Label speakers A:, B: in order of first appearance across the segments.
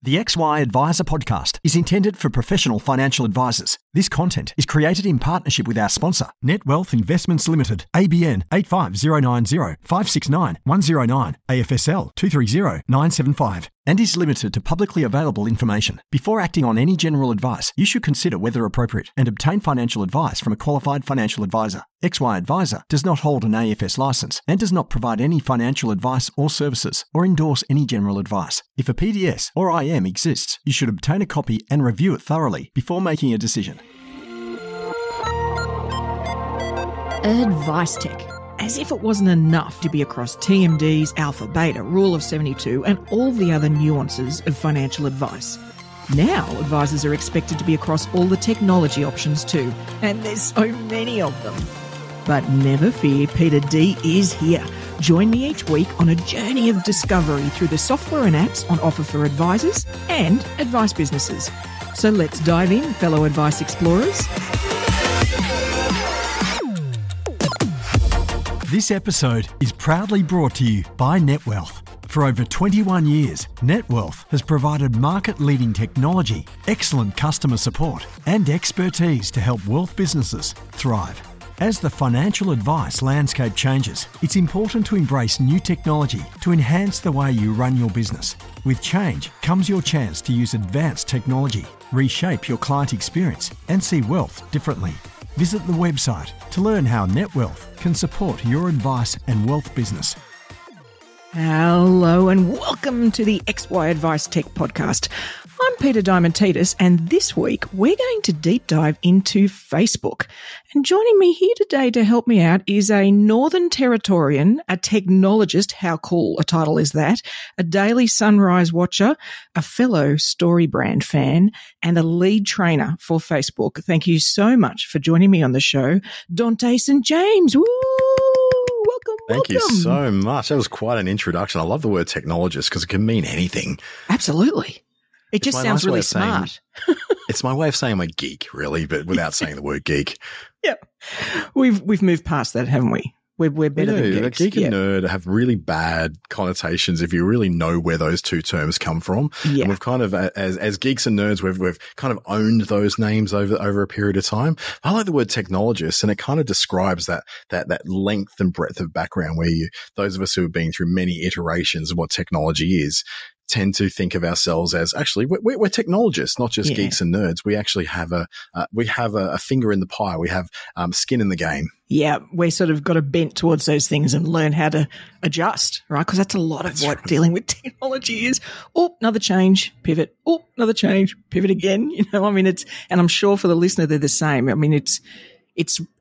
A: The XY Advisor podcast is intended for professional financial advisors. This content is created in partnership with our sponsor, Net Wealth Investments Limited, ABN 85090 569 109, AFSL 230975, and is limited to publicly available information. Before acting on any general advice, you should consider whether appropriate and obtain financial advice from a qualified financial advisor. XY Advisor does not hold an AFS license and does not provide any financial advice or services or endorse any general advice. If a PDS or IM exists, you should obtain a copy and review it thoroughly before making a decision.
B: AdviceTech. As if it wasn't enough to be across TMDs, Alpha, Beta, Rule of 72, and all the other nuances of financial advice. Now, advisors are expected to be across all the technology options too, and there's so many of them. But never fear, Peter D is here. Join me each week on a journey of discovery through the software and apps on offer for advisors and advice businesses. So let's dive in, fellow advice explorers.
A: This episode is proudly brought to you by NetWealth. For over 21 years, NetWealth has provided market-leading technology, excellent customer support, and expertise to help wealth businesses thrive. As the financial advice landscape changes, it's important to embrace new technology to enhance the way you run your business. With change comes your chance to use advanced technology, reshape your client experience, and see wealth differently. Visit the website to learn how NetWealth can support your advice and wealth business.
B: Hello and welcome to the XY Advice Tech podcast. I'm Peter Diamantidis, and this week we're going to deep dive into Facebook. And joining me here today to help me out is a Northern Territorian, a technologist, how cool a title is that, a daily sunrise watcher, a fellow StoryBrand fan, and a lead trainer for Facebook. Thank you so much for joining me on the show, Dante St. James. Woo!
C: Thank you so much. That was quite an introduction. I love the word technologist because it can mean anything.
B: Absolutely. It just sounds really smart.
C: It's my way of saying I'm a geek, really, but without saying the word geek.
B: Yep. We've moved past that, haven't we? We're better than geeks.
C: Geek and nerd have really bad connotations if you really know where those two terms come from. Yeah. And we've kind of, as geeks and nerds, we've kind of owned those names over a period of time. I like the word technologist, and it kind of describes that length and breadth of background where those of us who have been through many iterations of what technology is, tend to think of ourselves as actually we're technologists, not just geeks and nerds. We actually have a finger in the pie. We have skin in the game.
B: Yeah, we sort of got a bent towards those things and learn how to adjust, right? Because that's a lot of what dealing with technology is. Oh, another change, pivot. Oh, another change, pivot again. You know, I mean, and I'm sure for the listener they're the same. I mean, it's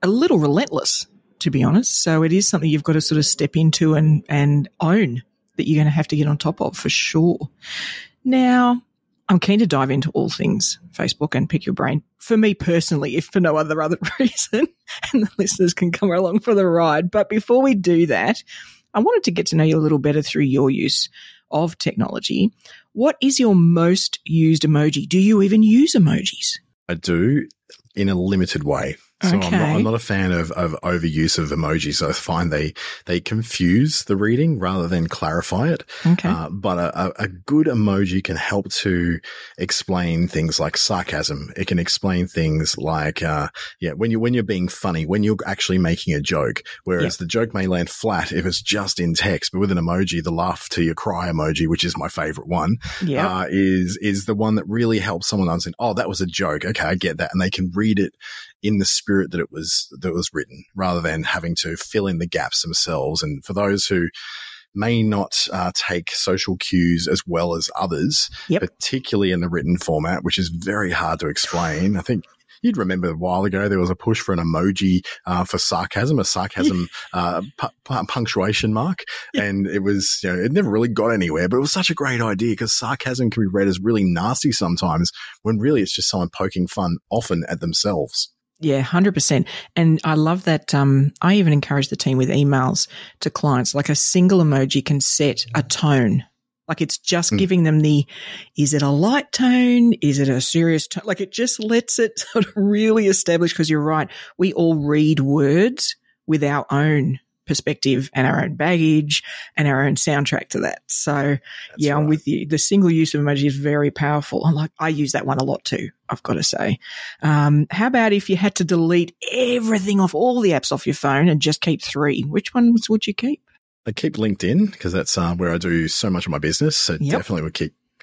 B: a little relentless, to be honest. So it is something you've got to sort of step into and own, that you're going to have to get on top of for sure. Now, I'm keen to dive into all things Facebook and pick your brain. For me personally, if for no other reason, and the listeners can come along for the ride. But before we do that, I wanted to get to know you a little better through your use of technology. What is your most used emoji? Do you even use emojis?
C: I do, in a limited way. So okay. I'm not a fan of overuse of emojis. I find they confuse the reading rather than clarify it.
B: Okay.
C: But a good emoji can help to explain things like sarcasm. It can explain things like, when you're being funny, when you're actually making a joke, whereas the joke may land flat if it's just in text, but with an emoji, the laugh till you cry emoji, which is my favorite one, is the one that really helps someone understand, oh, that was a joke. Okay. I get that. And they can read it in the spirit that it was written, rather than having to fill in the gaps themselves. And for those who may not take social cues as well as others, particularly in the written format, which is very hard to explain. I think you'd remember a while ago there was a push for an emoji for sarcasm, a sarcasm punctuation mark. And it was, it never really got anywhere, but it was such a great idea because sarcasm can be read as really nasty sometimes when really it's just someone poking fun often at themselves.
B: Yeah, 100%. And I love that. I even encourage the team with emails to clients, like a single emoji can set a tone. Like it's just giving them is it a light tone? Is it a serious tone? Like it just lets it sort of really establish, because you're right. We all read words with our own perspective and our own baggage and our own soundtrack to that. So I'm with you. The single use of emoji is very powerful. I use that one a lot too, I've got to say. How about if you had to delete everything off, all the apps off your phone and just keep 3? Which ones would you keep?
C: I keep LinkedIn because that's where I do so much of my business. So definitely would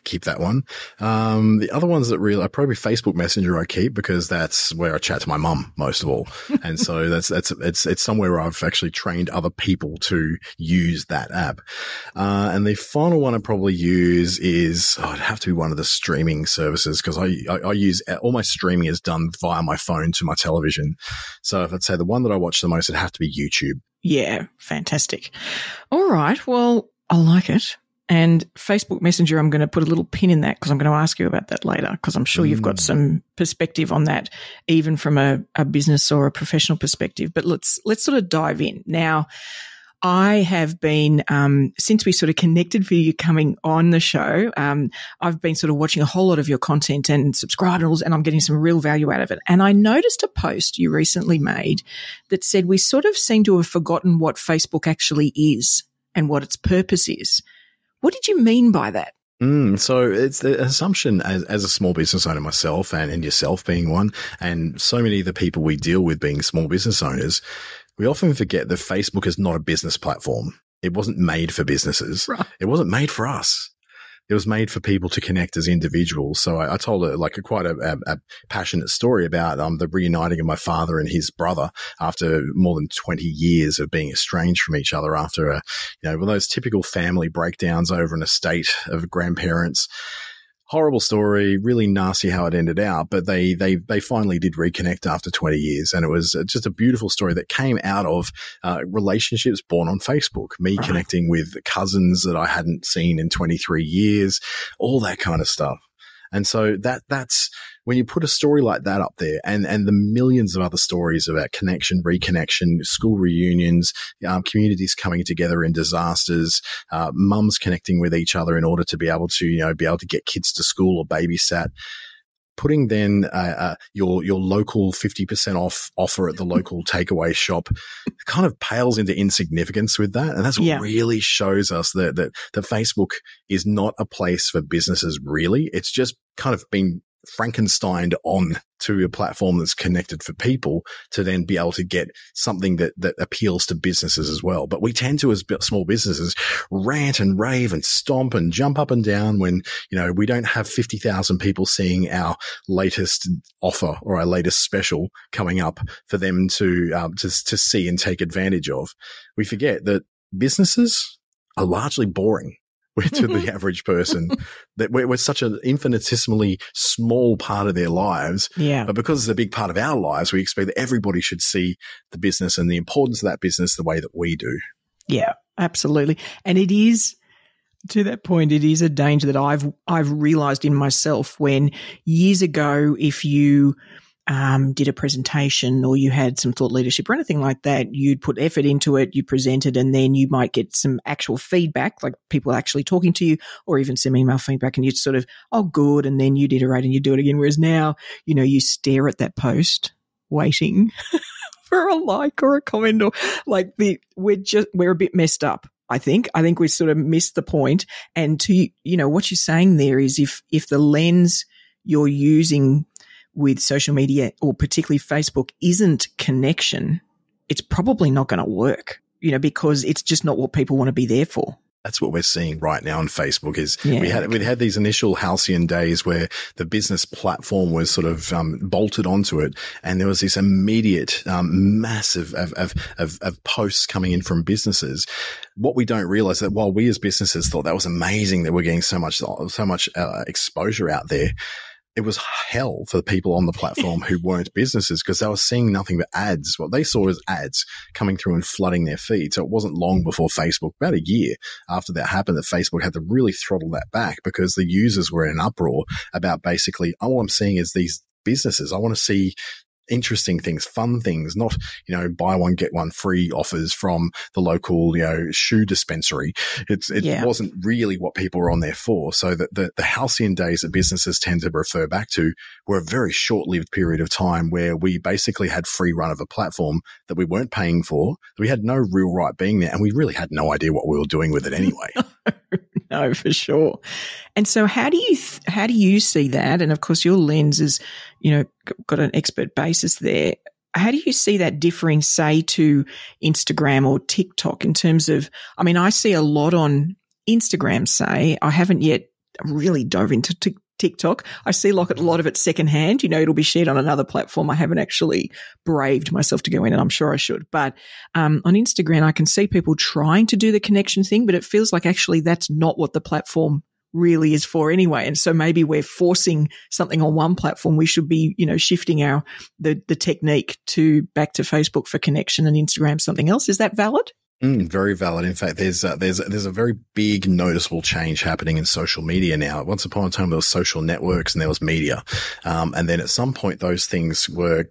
C: keep that one. The other ones that really, probably Facebook Messenger I keep because that's where I chat to my mum most of all. And so it's somewhere where I've actually trained other people to use that app. And the final one I probably use is, it'd have to be one of the streaming services because I use all my streaming is done via my phone to my television. So if I'd say the one that I watch the most, it'd have to be YouTube.
B: Yeah. Fantastic. All right. Well, I like it. And Facebook Messenger, I'm going to put a little pin in that because I'm going to ask you about that later because I'm sure you've got some perspective on that, even from a business or a professional perspective. But let's sort of dive in. Now, I have been, since we sort of connected for you coming on the show, I've been sort of watching a whole lot of your content and subscribers, and I'm getting some real value out of it. And I noticed a post you recently made that said we sort of seem to have forgotten what Facebook actually is and what its purpose is. What did you mean by that?
C: So it's the assumption as a small business owner myself and yourself being one, and so many of the people we deal with being small business owners, we often forget that Facebook is not a business platform. It wasn't made for businesses. Right. It wasn't made for us. It was made for people to connect as individuals. So I told quite a passionate story about the reuniting of my father and his brother after more than 20 years of being estranged from each other after one of those typical family breakdowns over an estate of grandparents. Horrible story, really nasty how it ended out, but they finally did reconnect after 20 years. And it was just a beautiful story that came out of relationships born on Facebook, me connecting with cousins that I hadn't seen in 23 years, all that kind of stuff. And so that's when you put a story like that up there and the millions of other stories about connection, reconnection, school reunions, communities coming together in disasters, mums connecting with each other in order to be able to get kids to school or babysat. Putting then your local 50% off offer at the local takeaway shop kind of pales into insignificance with that. And that's what really shows us that Facebook is not a place for businesses really. It's just kind of been Frankensteined on to a platform that's connected for people to then be able to get something that appeals to businesses as well. But we tend to, as small businesses, rant and rave and stomp and jump up and down when, we don't have 50,000 people seeing our latest offer or our latest special coming up for them to see and take advantage of. We forget that businesses are largely boring to the average person, that we're such an infinitesimally small part of their lives. Yeah. But because it's a big part of our lives, we expect that everybody should see the business and the importance of that business the way that we do. Yeah, absolutely. And it is, to that point, it is a danger that I've realized in myself when years ago, if you did a presentation or you had some thought leadership or anything like that, you'd put effort into it, you presented, and then you might get some actual feedback, like people actually talking to you or even some email feedback, and you'd sort of, oh, good, and then you'd iterate and you do it again. Whereas now, you stare at that post waiting for a like or a comment or we're a bit messed up. I think we sort of missed the point. And what you're saying there is if the lens you're using with social media or particularly Facebook isn't connection, it's probably not going to work, because it's just not what people want to be there for. That's what we're seeing right now on Facebook is we had these initial halcyon days where the business platform was sort of bolted onto it, and there was this immediate massive of posts coming in from businesses. What we don't realize that while we as businesses thought that was amazing that we're getting so much exposure out there, it was hell for the people on the platform who weren't businesses because they were seeing nothing but ads. What they saw was ads coming through and flooding their feed. So it wasn't long before Facebook, about a year after that happened, that Facebook had to really throttle that back because the users were in an uproar about basically, all I'm seeing is these businesses. I want to see interesting things, fun things, not, buy one, get one free offers from the local, shoe dispensary. It wasn't really what people were on there for. So that the halcyon days that businesses tend to refer back to were a very short-lived period of time where we basically had free run of a platform that we weren't paying for, that we had no real right being there, and we really had no idea what we were doing with it anyway.
B: No, for sure. And so how do you see that? And of course, your lens is, got an expert basis there. How do you see that differing, say, to Instagram or TikTok in terms of, I see a lot on Instagram, say. I haven't yet really dove into TikTok. I see a lot of it secondhand. It'll be shared on another platform. I haven't actually braved myself to go in, and I'm sure I should. But on Instagram, I can see people trying to do the connection thing, but it feels like actually that's not what the platform really is for anyway. And so maybe we're forcing something on one platform. We should be, shifting the technique back to Facebook for connection and Instagram something else. Is that valid?
C: Very valid. In fact, there's a very big noticeable change happening in social media now. Once upon a time, there was social networks and there was media. And then at some point, those things were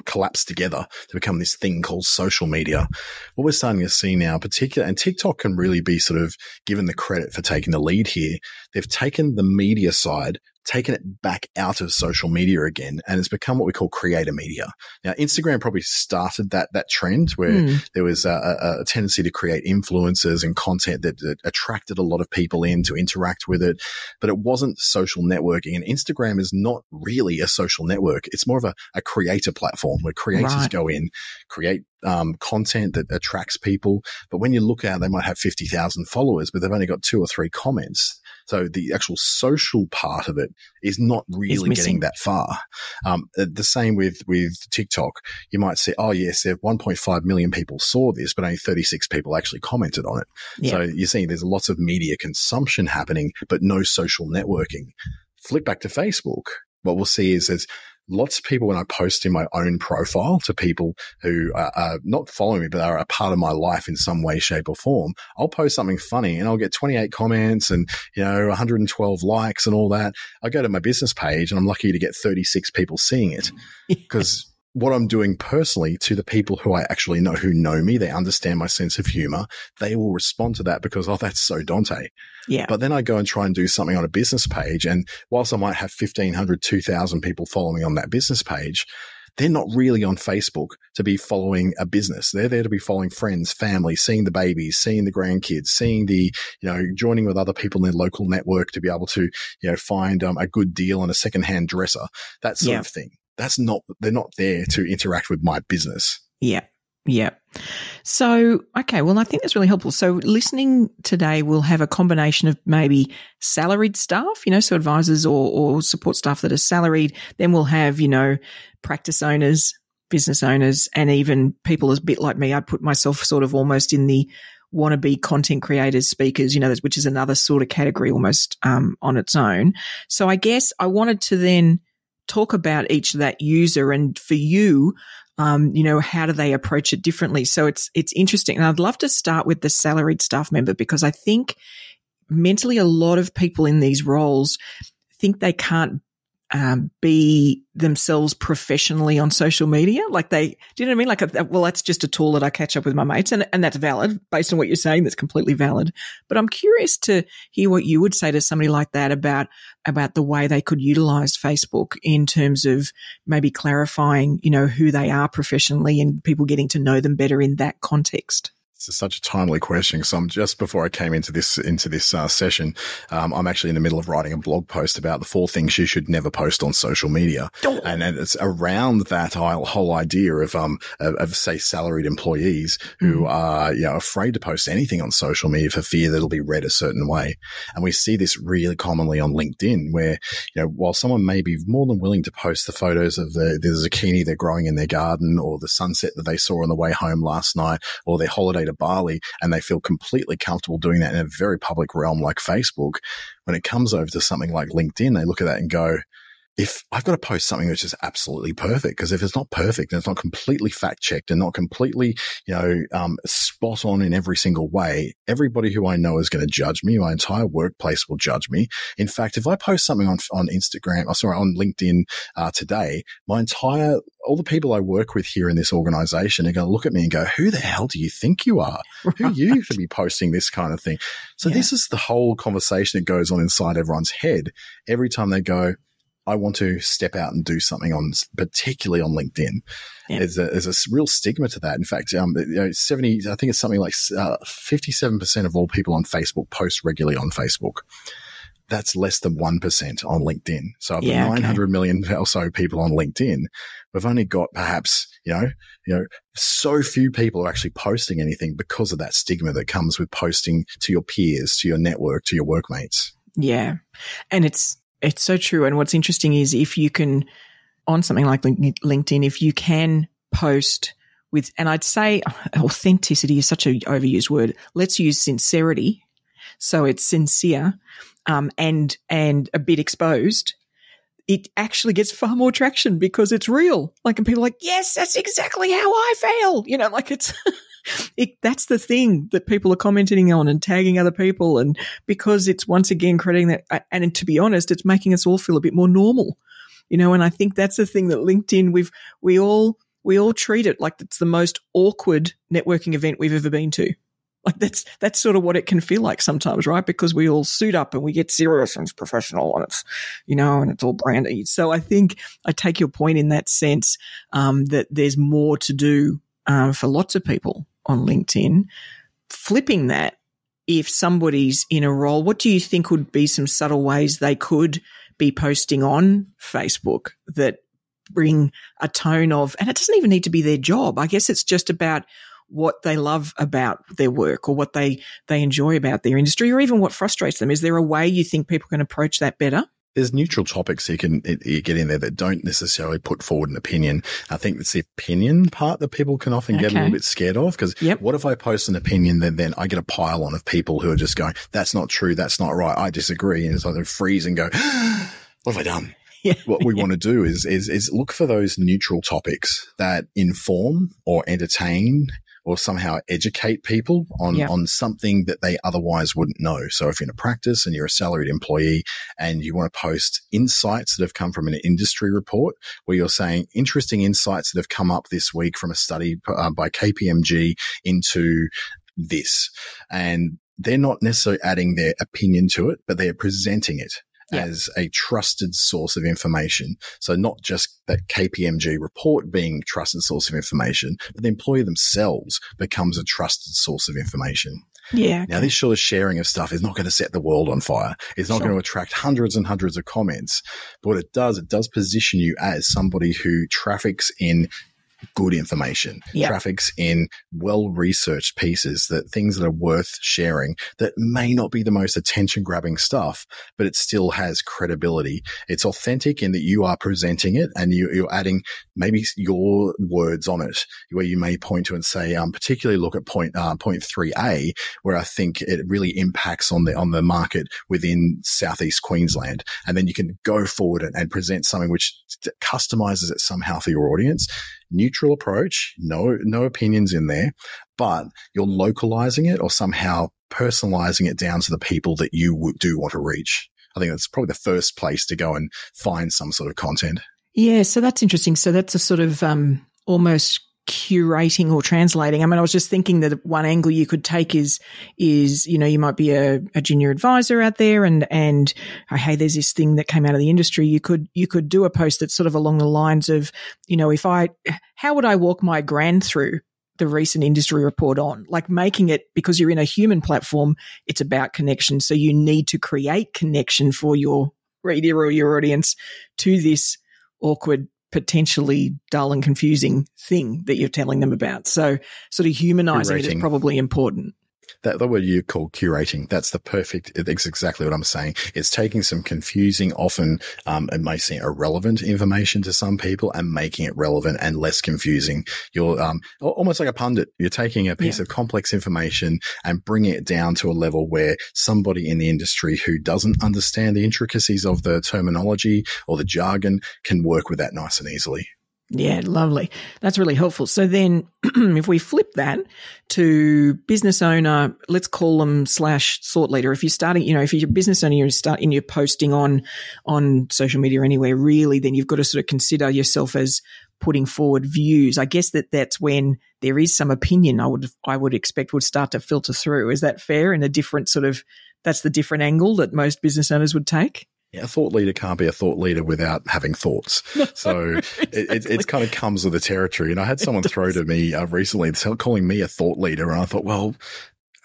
C: collapsed together to become this thing called social media. What we're starting to see now, particularly, and TikTok can really be sort of given the credit for taking the lead here. They've taken the media side, taken it back out of social media again, and it's become what we call creator media. Now, Instagram probably started that trend where there was a tendency to create influencers and content that attracted a lot of people in to interact with it, but it wasn't social networking. And Instagram is not really a social network. It's more of a creator platform where creators go in, create content that attracts people. But when you look at it, they might have 50,000 followers, but they've only got 2 or 3 comments. So the actual social part of it is not really getting that far. The same with TikTok. You might say, oh yes, there 1.5 million people saw this, but only 36 people actually commented on it. Yeah. So you're seeing there's lots of media consumption happening, but no social networking. Flip back to Facebook. What we'll see is there's lots of people when I post in my own profile to people who are not following me, but are a part of my life in some way, shape or form. I'll post something funny and I'll get 28 comments and, 112 likes and all that. I go to my business page and I'm lucky to get 36 people seeing it because what I'm doing personally to the people who I actually know, who know me, they understand my sense of humor. They will respond to that because, oh, that's so Dante. Yeah. But then I go and try and do something on a business page. And whilst I might have 1,500, 2,000 people following on that business page, they're not really on Facebook to be following a business. They're there to be following friends, family, seeing the babies, seeing the grandkids, seeing the, joining with other people in their local network to be able to, find a good deal on a secondhand dresser, that sort of thing. They're not there to interact with my business.
B: Yeah. Yeah. So, okay. Well, I think that's really helpful. So listening today, we'll have a combination of maybe salaried staff, so advisors or support staff that are salaried. Then we'll have, practice owners, business owners, and even people as a bit like me. I put myself sort of almost in the wannabe content creators, speakers, which is another sort of category almost on its own. So I guess I wanted to then talk about each of that user, and for you, how do they approach it differently? So it's interesting. And I'd love to start with the salaried staff member because I think mentally a lot of people in these roles think they can't be themselves professionally on social media. Like do you know what I mean? Well, that's just a tool that I catch up with my mates, and that's valid based on what you're saying. That's completely valid. But I'm curious to hear what you would say to somebody like that about the way they could utilize Facebook in terms of maybe clarifying, who they are professionally and people getting to know them better in that context.
C: This is such a timely question. So just before I came into this session, I'm actually in the middle of writing a blog post about the 4 things you should never post on social media. Oh. And it's around that whole idea of say salaried employees who are, afraid to post anything on social media for fear that it'll be read a certain way. And we see this really commonly on LinkedIn where, while someone may be more than willing to post the photos of the zucchini they're growing in their garden or the sunset that they saw on the way home last night or their holiday to Bali, and they feel completely comfortable doing that in a very public realm like Facebook, when it comes over to something like LinkedIn, they look at that and go, if I've got to post something which is absolutely perfect, because if it's not perfect and it's not completely fact checked and not completely, spot on in every single way, everybody who I know is going to judge me. My entire workplace will judge me. In fact, if I post something on on LinkedIn today, all the people I work with here in this organization are going to look at me and go, who the hell do you think you are? Right. Who are you to be posting this kind of thing? So this is the whole conversation that goes on inside everyone's head every time they go, I want to step out and do something particularly on LinkedIn. Yeah. There's a real stigma to that. In fact, I think it's something like 57% of all people on Facebook post regularly on Facebook. That's less than 1% on LinkedIn. So of the 900 million or so people on LinkedIn, we've only got perhaps, so few people are actually posting anything because of that stigma that comes with posting to your peers, to your network, to your workmates.
B: Yeah. And it's so true. And what's interesting is if you can, on something like LinkedIn, if you can post with, and I'd say authenticity is such an overused word. Let's use sincerity. So it's sincere, and a bit exposed. It actually gets far more traction because it's real. And people are like, yes, that's exactly how I feel. That's the thing that people are commenting on and tagging other people. And because it's once again creating that, and to be honest, it's making us all feel a bit more normal, and I think that's the thing that LinkedIn, we all treat it like it's the most awkward networking event we've ever been to. That's sort of what it can feel like sometimes, right? Because we all suit up and we get serious and it's professional and it's, and it's all branded. So I think I take your point in that sense, that there's more to do, for lots of people on LinkedIn. Flipping that, if somebody's in a role, what do you think would be some subtle ways they could be posting on Facebook that bring a tone of, and it doesn't even need to be their job. I guess it's just about what they love about their work or what they enjoy about their industry, or even what frustrates them. Is there a way you think people can approach that better?
C: There's neutral topics you get in there that don't necessarily put forward an opinion. I think it's the opinion part that people can often get a little bit scared of, because what if I post an opinion then I get a pile on of people who are just going, that's not true, that's not right, I disagree. And it's like they freeze and go, what have I done? Yeah. What we want to do is look for those neutral topics that inform or entertain or somehow educate people on something that they otherwise wouldn't know. So if you're in a practice and you're a salaried employee and you want to post insights that have come from an industry report where you're saying interesting insights that have come up this week from a study by KPMG into this, and they're not necessarily adding their opinion to it, but they're presenting it as a trusted source of information. So not just that KPMG report being a trusted source of information, but the employee themselves becomes a trusted source of information. Yeah. Okay. Now, this sort of sharing of stuff is not going to set the world on fire. It's not going to attract hundreds and hundreds of comments. But what it does position you as somebody who traffics in good information, traffics in well-researched pieces, things that are worth sharing, that may not be the most attention-grabbing stuff, but it still has credibility. It's authentic in that you are presenting it and you're adding maybe your words on it, where you may point to and say, particularly look at point 3A, where I think it really impacts on the market within Southeast Queensland. And then you can go forward and present something which customizes it somehow for your audience. Neutral approach, no opinions in there, but you're localizing it or somehow personalizing it down to the people that you do want to reach. I think that's probably the first place to go and find some sort of content. Yeah, so that's interesting. So that's a sort of almost curating or translating. I mean, I was just thinking that one angle you could take is you might be a junior advisor out there and hey, there's this thing that came out of the industry. You could do a post that's sort of along the lines of, how would I walk my gran through the recent industry report on, like making it, because you're in a human platform, it's about connection. So you need to create connection for your reader or your audience to this awkward, potentially dull and confusing thing that you're telling them about. So sort of humanizing it is probably important. That the word you call curating, that's the perfect, it's exactly what I'm saying. It's taking some confusing, often, it may seem irrelevant information to some people and making it relevant and less confusing. You're, almost like a pundit. You're taking a piece of complex information and bringing it down to a level where somebody in the industry who doesn't understand the intricacies of the terminology or the jargon can work with that nice and easily.
B: Yeah, lovely. That's really helpful. So then if we flip that to business owner, let's call them / thought leader. If you're starting, if you're a business owner, you're posting on social media or anywhere really, then you've got to sort of consider yourself as putting forward views. I guess that's when there is some opinion I would expect would start to filter through. Is that fair? In a different that's the different angle that most business owners would take?
C: Yeah, a thought leader can't be a thought leader without having thoughts. So exactly. it kind of comes with the territory. And I had someone throw to me recently calling me a thought leader. And I thought, well,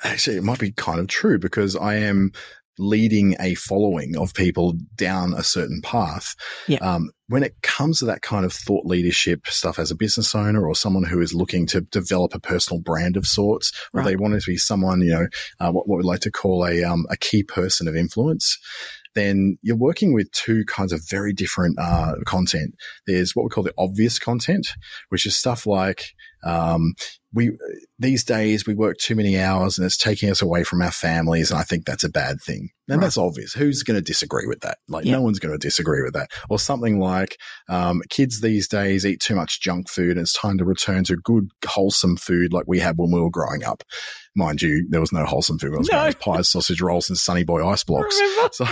C: actually, it might be kind of true because I am leading a following of people down a certain path.
B: Yeah.
C: When it comes to that kind of thought leadership stuff as a business owner or someone who is looking to develop a personal brand of sorts, or they want to be someone, what we like to call a key person of influence, then you're working with two kinds of very different content. There's what we call the obvious content, which is stuff like these days we work too many hours and it's taking us away from our families, and I think that's a bad thing. And that's obvious. Who's going to disagree with that? No one's going to disagree with that. Or something like kids these days eat too much junk food and it's time to return to good, wholesome food like we had when we were growing up. Mind you, there was no wholesome food. It was pies, sausage rolls, and Sunny Boy ice blocks. So,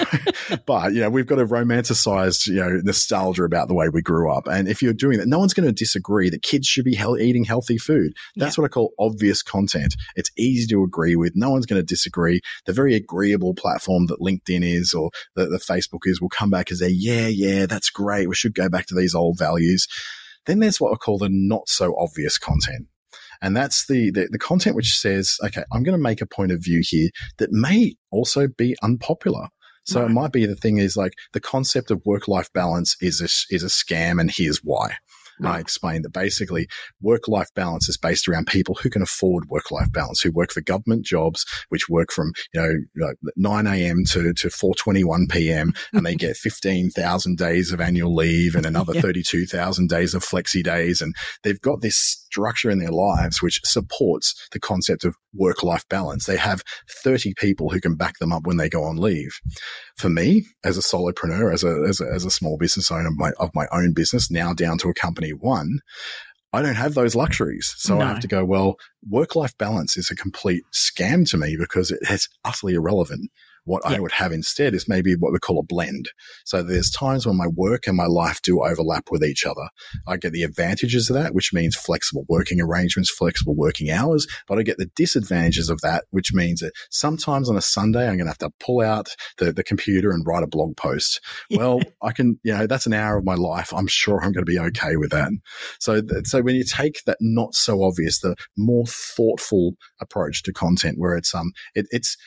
C: but we've got a romanticized, nostalgia about the way we grew up. And if you're doing that, no one's going to disagree that kids should be eating healthy food. That's what I call obvious content. It's easy to agree with. No one's going to disagree. The very agreeable platform that LinkedIn is or the Facebook is will come back and say, yeah, that's great. We should go back to these old values. Then there's what I call the not so obvious content. And that's the content which says, okay, I'm going to make a point of view here that may also be unpopular. So it might be the thing is like the concept of work-life balance is a scam, and here's why. I explained that basically work-life balance is based around people who can afford work-life balance, who work for government jobs, which work from 9 a.m. to 4:21 p.m. and they get 15,000 days of annual leave and another 32,000 days of flexi days, and they've got this structure in their lives which supports the concept of work-life balance. They have 30 people who can back them up when they go on leave. For me, as a solopreneur, as a small business owner of my own business, now down to a company one, I don't have those luxuries. So I have to go, well, work-life balance is a complete scam to me because it's utterly irrelevant. What I would have instead is maybe what we call a blend. So there's times when my work and my life do overlap with each other. I get the advantages of that, which means flexible working arrangements, flexible working hours, but I get the disadvantages of that, which means that sometimes on a Sunday, I'm going to have to pull out the computer and write a blog post. Well, I can, that's an hour of my life. I'm sure I'm going to be okay with that. So when you take that not so obvious, the more thoughtful approach to content where it's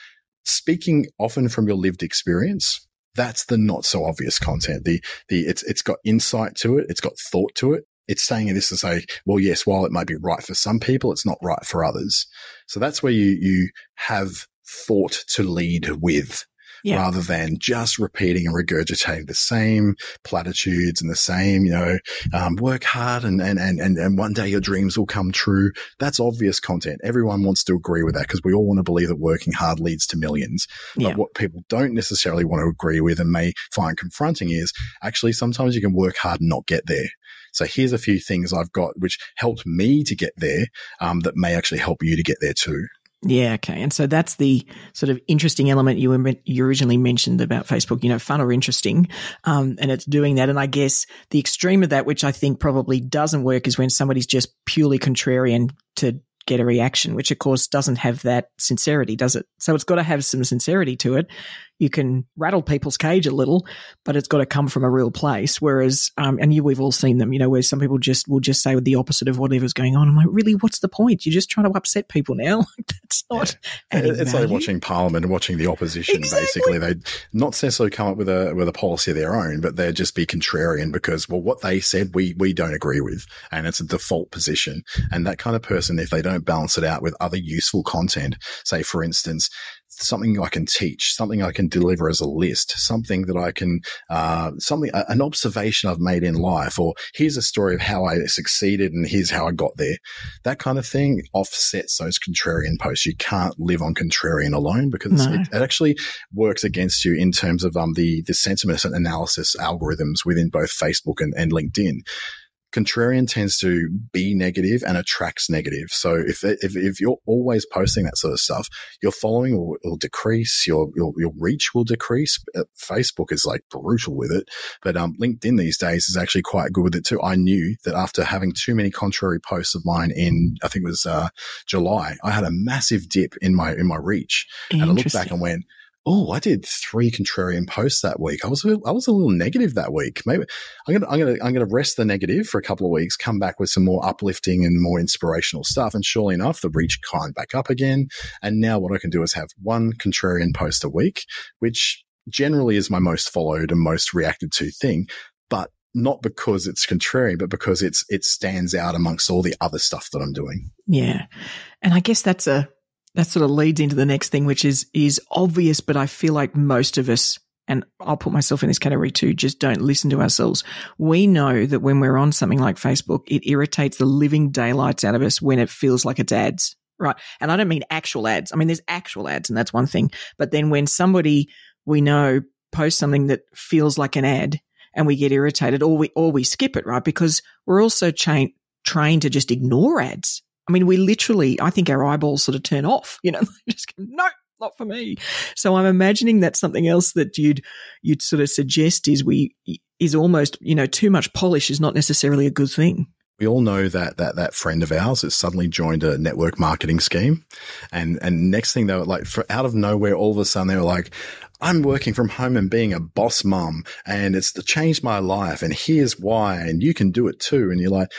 C: speaking often from your lived experience, that's the not so obvious content. It's got insight to it. It's got thought to it. It's saying this to say, well, yes, while it might be right for some people, it's not right for others. So that's where you have thought to lead with. Rather than just repeating and regurgitating the same platitudes and the same, work hard and one day your dreams will come true. That's obvious content. Everyone wants to agree with that because we all want to believe that working hard leads to millions. But what people don't necessarily want to agree with and may find confronting is actually sometimes you can work hard and not get there. So here's a few things I've got which helped me to get there that may actually help you to get there too.
B: Yeah, okay. And so that's the sort of interesting element you originally mentioned about Facebook, fun or interesting, and it's doing that. And I guess the extreme of that, which I think probably doesn't work, is when somebody's just purely contrarian to get a reaction, which of course doesn't have that sincerity, does it? So it's got to have some sincerity to it. you can rattle people's cage a little, but it's got to come from a real place. Whereas, we've all seen them, where some people will just say the opposite of whatever's going on. I'm like, really, what's the point? You're just trying to upset people now. That's not adding
C: It's
B: value.
C: like watching Parliament and watching the opposition.
B: Exactly.
C: Basically, they not necessarily come up with a policy of their own, but they'd just be contrarian because, well, what they said we don't agree with, and it's a default position. And that kind of person, if they don't balance it out with other useful content, say for instance, something I can teach, something I can deliver as a list, something that I can, an observation I've made in life, or here's a story of how I succeeded and here's how I got there. That kind of thing offsets those contrarian posts. You can't live on contrarian alone because it actually works against you in terms of the sentiment analysis algorithms within both Facebook and LinkedIn. Contrarian tends to be negative and attracts negative. So if you're always posting that sort of stuff, your following will decrease, your reach will decrease. Facebook is like brutal with it, but LinkedIn these days is actually quite good with it too. I knew that after having too many contrary posts of mine in, I think it was July, I had a massive dip in my reach, and I looked back and went, oh, I did 3 contrarian posts that week. I was a little negative that week. Maybe I'm gonna rest the negative for a couple of weeks, come back with some more uplifting and more inspirational stuff. And surely enough, the reach climbed back up again. And now what I can do is have 1 contrarian post a week, which generally is my most followed and most reacted to thing. But not because it's contrarian, but because it stands out amongst all the other stuff that I'm doing.
B: Yeah. And I guess that sort of leads into the next thing, which is obvious, but I feel like most of us, and I'll put myself in this category too, just don't listen to ourselves. We know that when we're on something like Facebook, it irritates the living daylights out of us when it feels like it's ads, right? And I don't mean actual ads. I mean, there's actual ads, and that's one thing. But then when somebody we know posts something that feels like an ad and we get irritated, or we skip it, right? Because we're also trained to just ignore ads. I mean, I think our eyeballs sort of turn off, just go, no, not for me. So I'm imagining that's something else that you'd sort of suggest is almost, too much polish is not necessarily a good thing.
C: We all know that friend of ours has suddenly joined a network marketing scheme. And next thing they were like, out of nowhere, all of a sudden they were like, I'm working from home and being a boss mom, and it's changed my life, and here's why, and you can do it too. And you're like,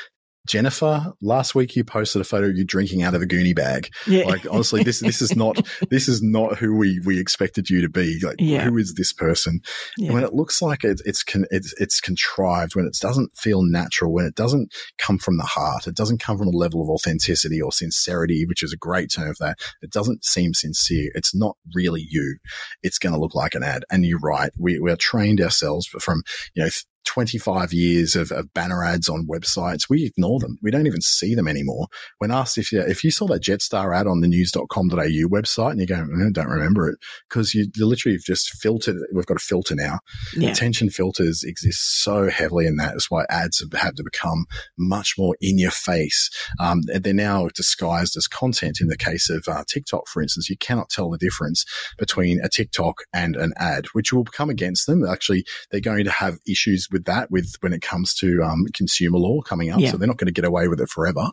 C: Jennifer, last week you posted a photo of you drinking out of a Goonie bag. Yeah. Like, honestly, this is not who we expected you to be. Like, who is this person? Yeah. And when it looks like it's contrived, when it doesn't feel natural, when it doesn't come from the heart, it doesn't come from a level of authenticity or sincerity, which is a great term for that. It doesn't seem sincere. It's not really you. It's going to look like an ad. And you're right. We are trained ourselves from, 25 years of banner ads on websites. We ignore them. We don't even see them anymore. When asked if you saw that Jetstar ad on the news.com.au website and you go, I don't remember it, because you literally have just filtered. We've got a filter now. Yeah. Attention filters exist so heavily in that. That's why ads have had to become much more in your face. They're now disguised as content. In the case of TikTok, for instance, you cannot tell the difference between a TikTok and an ad, which will come against them. Actually, they're going to have issues with that when it comes to consumer law coming up. Yeah. So they're not going to get away with it forever.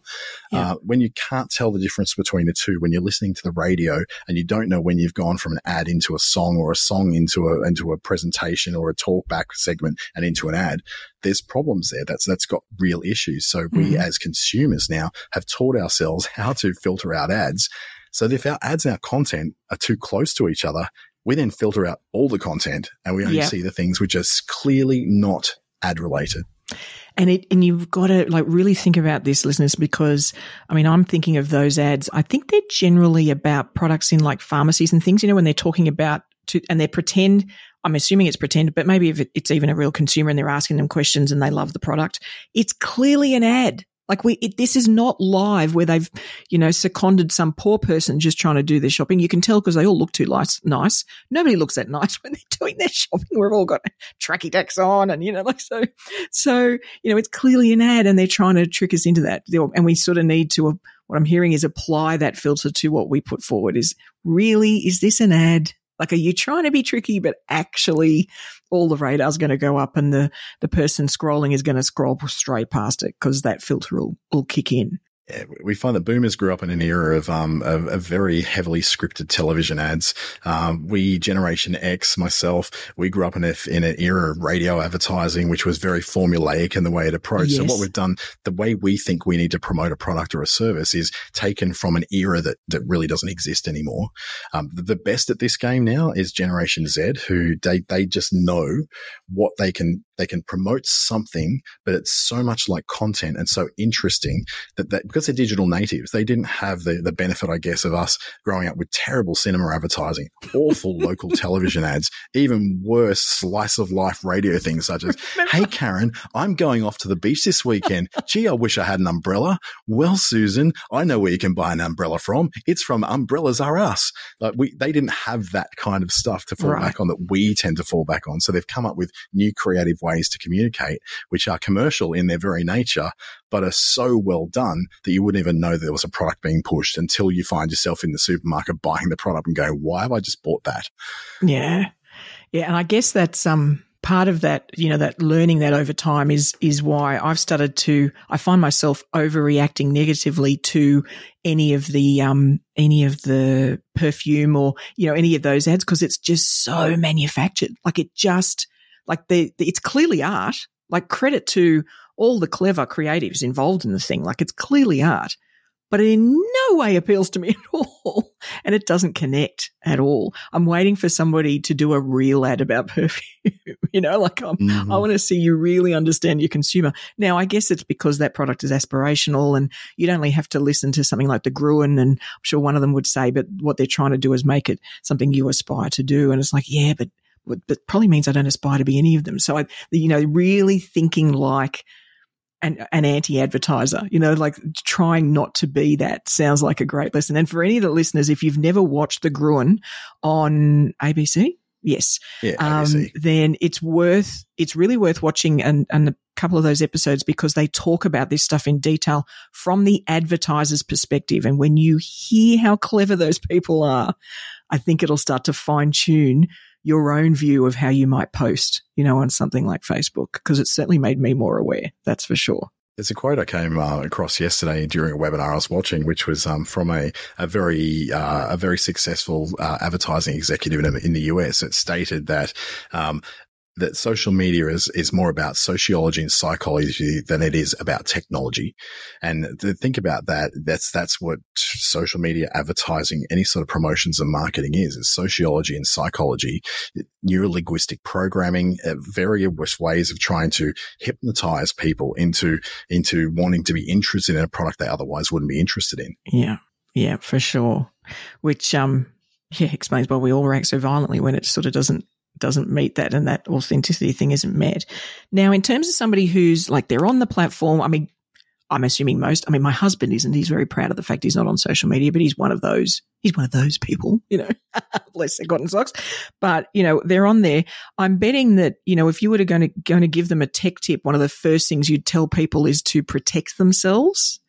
C: Yeah. When you can't tell the difference between the two, when you're listening to the radio and you don't know when you've gone from an ad into a song, or a song into a presentation, or a talkback segment and into an ad, there's problems there. That's got real issues. So we as consumers now have taught ourselves how to filter out ads. So if our ads and our content are too close to each other, we then filter out all the content and we only see the things which are clearly not ad related.
B: And you've got to really think about this, listeners, because I'm thinking of those ads. I think they're generally about products in like pharmacies and things, when they're talking about and they pretend, I'm assuming it's pretend, but maybe if it's even a real consumer and they're asking them questions and they love the product, it's clearly an ad. Like this is not live where they've, seconded some poor person just trying to do their shopping. You can tell because they all look too nice. Nobody looks that nice when they're doing their shopping. We've all got tracky decks on and, so, it's clearly an ad and they're trying to trick us into that. And we sort of need to, what I'm hearing is apply that filter to what we put forward is this an ad? Like, are you trying to be tricky, but actually all the radar's going to go up and the person scrolling is going to scroll straight past it because that filter will kick in.
C: Yeah, we find that boomers grew up in an era of very heavily scripted television ads. We, Generation X, myself, we grew up in an era of radio advertising, which was very formulaic in the way it approached.
B: Yes.
C: So what we've done, the way we think we need to promote a product or a service is taken from an era that really doesn't exist anymore. The best at this game now is Generation Z, who they just know what they can promote something, but it's so much like content and so interesting that because they're digital natives, they didn't have the benefit, I guess, of us growing up with terrible cinema advertising, awful local television ads, even worse slice of life radio things such as, "Hey, Karen, I'm going off to the beach this weekend. Gee, I wish I had an umbrella." "Well, Susan, I know where you can buy an umbrella from. It's from Umbrellas Are Us." Like they didn't have that kind of stuff to fall back on that we tend to fall back on. So they've come up with new creative ways to communicate, which are commercial in their very nature, but are so well done that you wouldn't even know there was a product being pushed until you find yourself in the supermarket buying the product and going, "Why have I just bought that?"
B: Yeah. Yeah. And I guess that's part of that, that learning that over time is why I've started I find myself overreacting negatively to any of the perfume or, any of those ads, because it's just so manufactured. Like it's clearly art, like credit to all the clever creatives involved in the thing. Like it's clearly art, but it in no way appeals to me at all. And it doesn't connect at all. I'm waiting for somebody to do a real ad about perfume, I want to see you really understand your consumer. Now, I guess it's because that product is aspirational and you'd only have to listen to something like the Gruen, and I'm sure one of them would say, but what they're trying to do is make it something you aspire to do. And it's like, yeah, but probably means I don't aspire to be any of them. So really thinking like an anti-advertiser, like trying not to be that sounds like a great lesson. And for any of the listeners, if you've never watched the Gruen on ABC, yes, ABC. Then it's really worth watching and a couple of those episodes, because they talk about this stuff in detail from the advertiser's perspective. And when you hear how clever those people are, I think it'll start to fine tune your own view of how you might post, on something like Facebook, because it certainly made me more aware. That's for sure.
C: There's a quote I came across yesterday during a webinar I was watching, which was from a very successful advertising executive in the US. It stated that that social media is more about sociology and psychology than it is about technology. And to think about that, that's what social media advertising, any sort of promotions and marketing is sociology and psychology, neurolinguistic programming, various ways of trying to hypnotize people into wanting to be interested in a product they otherwise wouldn't be interested in.
B: Yeah, for sure. Which, explains why we all react so violently when it sort of doesn't meet that, and that authenticity thing isn't met. Now, in terms of somebody who's like, they're on the platform, I'm assuming my husband isn't. He's very proud of the fact he's not on social media, but he's one of those people, bless their cotton socks. But, they're on there. I'm betting that, if you were going to give them a tech tip, one of the first things you'd tell people is to protect themselves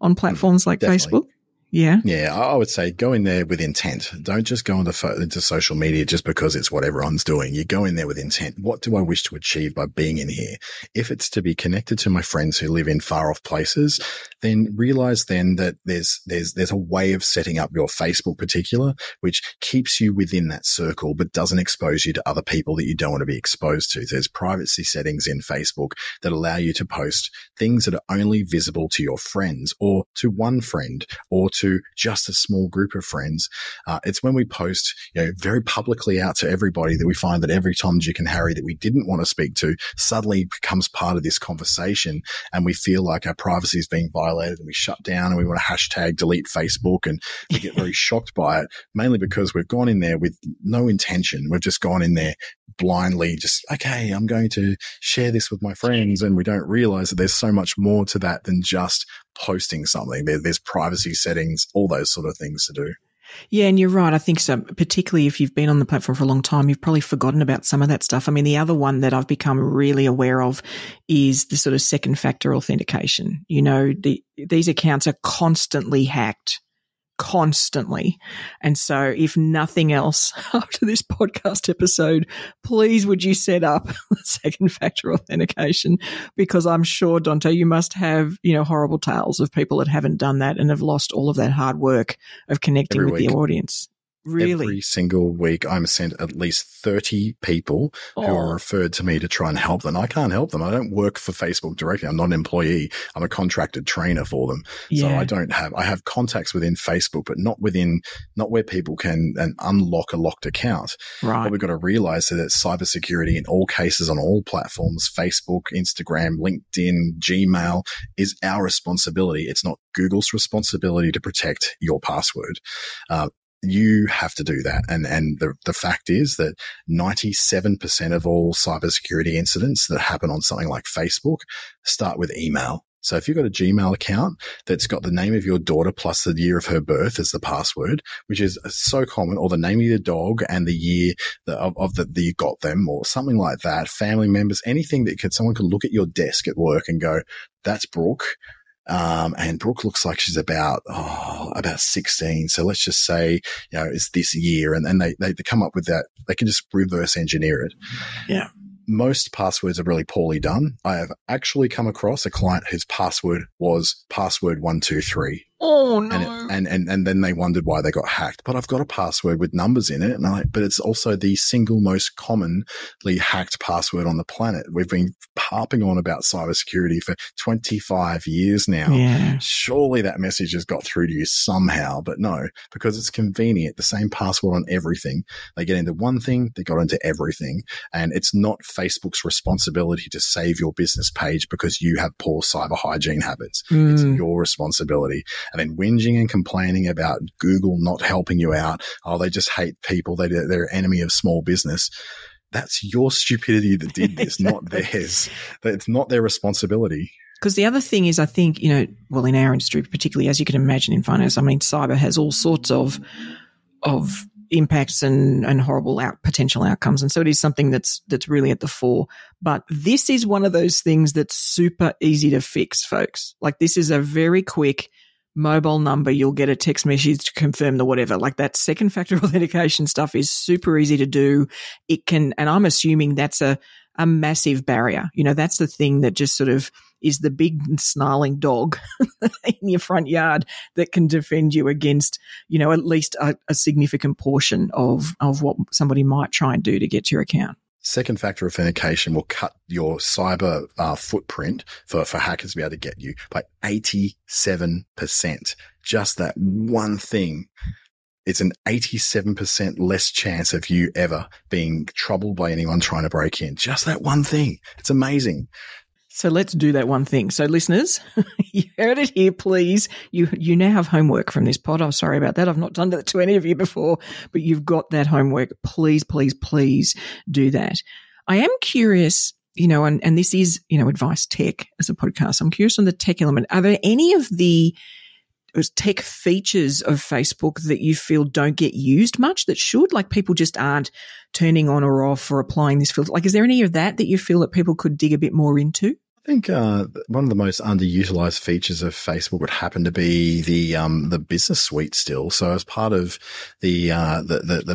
B: on platforms like
C: Definitely.
B: Facebook. Yeah.
C: Yeah. I would say go in there with intent. Don't just go into social media just because it's what everyone's doing. You go in there with intent. What do I wish to achieve by being in here? If it's to be connected to my friends who live in far off places, then realize then that there's a way of setting up your Facebook particular, which keeps you within that circle, but doesn't expose you to other people that you don't want to be exposed to. There's privacy settings in Facebook that allow you to post things that are only visible to your friends or to one friend or to just a small group of friends. It's when we post, very publicly out to everybody that we find that every Tom, Dick and Harry that we didn't want to speak to suddenly becomes part of this conversation, and we feel like our privacy is being violated, and we shut down and we want to hashtag delete Facebook, and we get very shocked by it, mainly because we've gone in there with no intention. We've just gone in there blindly, just, okay, I'm going to share this with my friends, and we don't realize that there's so much more to that than just posting something. There's privacy settings, all those sort of things to do.
B: Yeah, and you're right. I think so, particularly if you've been on the platform for a long time, you've probably forgotten about some of that stuff. The other one that I've become really aware of is the sort of second factor authentication. These accounts are constantly hacked. constantly. And so if nothing else after this podcast episode, please would you set up second factor authentication, because I'm sure, Dante, you must have, horrible tales of people that haven't done that and have lost all of that hard work of connecting with the audience. Really?
C: Every single week, I'm sent at least 30 people who are referred to me to try and help them. I can't help them. I don't work for Facebook directly. I'm not an employee. I'm a contracted trainer for them. Yeah. So I have contacts within Facebook, but not where people can unlock a locked account.
B: Right.
C: What we've got to realize is that cybersecurity in all cases on all platforms, Facebook, Instagram, LinkedIn, Gmail, is our responsibility. It's not Google's responsibility to protect your password. You have to do that. And the fact is that 97% of all cybersecurity incidents that happen on something like Facebook start with email. So if you've got a Gmail account that's got the name of your daughter plus the year of her birth as the password, which is so common, or the name of your dog and the year that you got them, or something like that, family members, anything that someone could look at your desk at work and go, that's Brooke. And Brooke looks like she's about 16. So let's just say, it's this year. And they come up with that. They can just reverse engineer it.
B: Yeah.
C: Most passwords are really poorly done. I have actually come across a client whose password was password 123.
B: Oh no.
C: And then they wondered why they got hacked. But I've got a password with numbers in it. But it's also the single most commonly hacked password on the planet. We've been harping on about cybersecurity for 25 years now.
B: Yeah.
C: Surely that message has got through to you somehow, but no, because it's convenient. The same password on everything. They get into one thing, they got into everything. And it's not Facebook's responsibility to save your business page because you have poor cyber hygiene habits. It's your responsibility. And then whinging and complaining about Google not helping you out. Oh, they just hate people. They're an enemy of small business. That's your stupidity that did this, not theirs. It's not their responsibility.
B: Because the other thing is, I think, in our industry, particularly as you can imagine in finance, cyber has all sorts of impacts and horrible potential outcomes. And so it is something that's really at the fore. But this is one of those things that's super easy to fix, folks. Like, this is a very quick mobile number. You'll get a text message to confirm the whatever. Like, that second factor authentication stuff is super easy to do. It can, and I'm assuming that's a massive barrier. That's the thing that just sort of is the big snarling dog in your front yard that can defend you against, at least a significant portion of what somebody might try and do to get to your account.
C: Second factor authentication will cut your cyber footprint for hackers to be able to get you by 87%. Just that one thing. It's an 87% less chance of you ever being troubled by anyone trying to break in. Just that one thing. It's amazing.
B: So let's do that one thing. So listeners, you heard it here, please. You now have homework from this pod. I'm sorry about that. I've not done that to any of you before, but you've got that homework. Please, please, please do that. I am curious, and this is, AdviceTech as a podcast. I'm curious on the tech element. Are there any of the tech features of Facebook that you feel don't get used much that should, like people just aren't turning on or off or applying this filter? Like, is there any of that you feel that people could dig a bit more into?
C: I think one of the most underutilized features of Facebook would happen to be the business suite still. So as part of the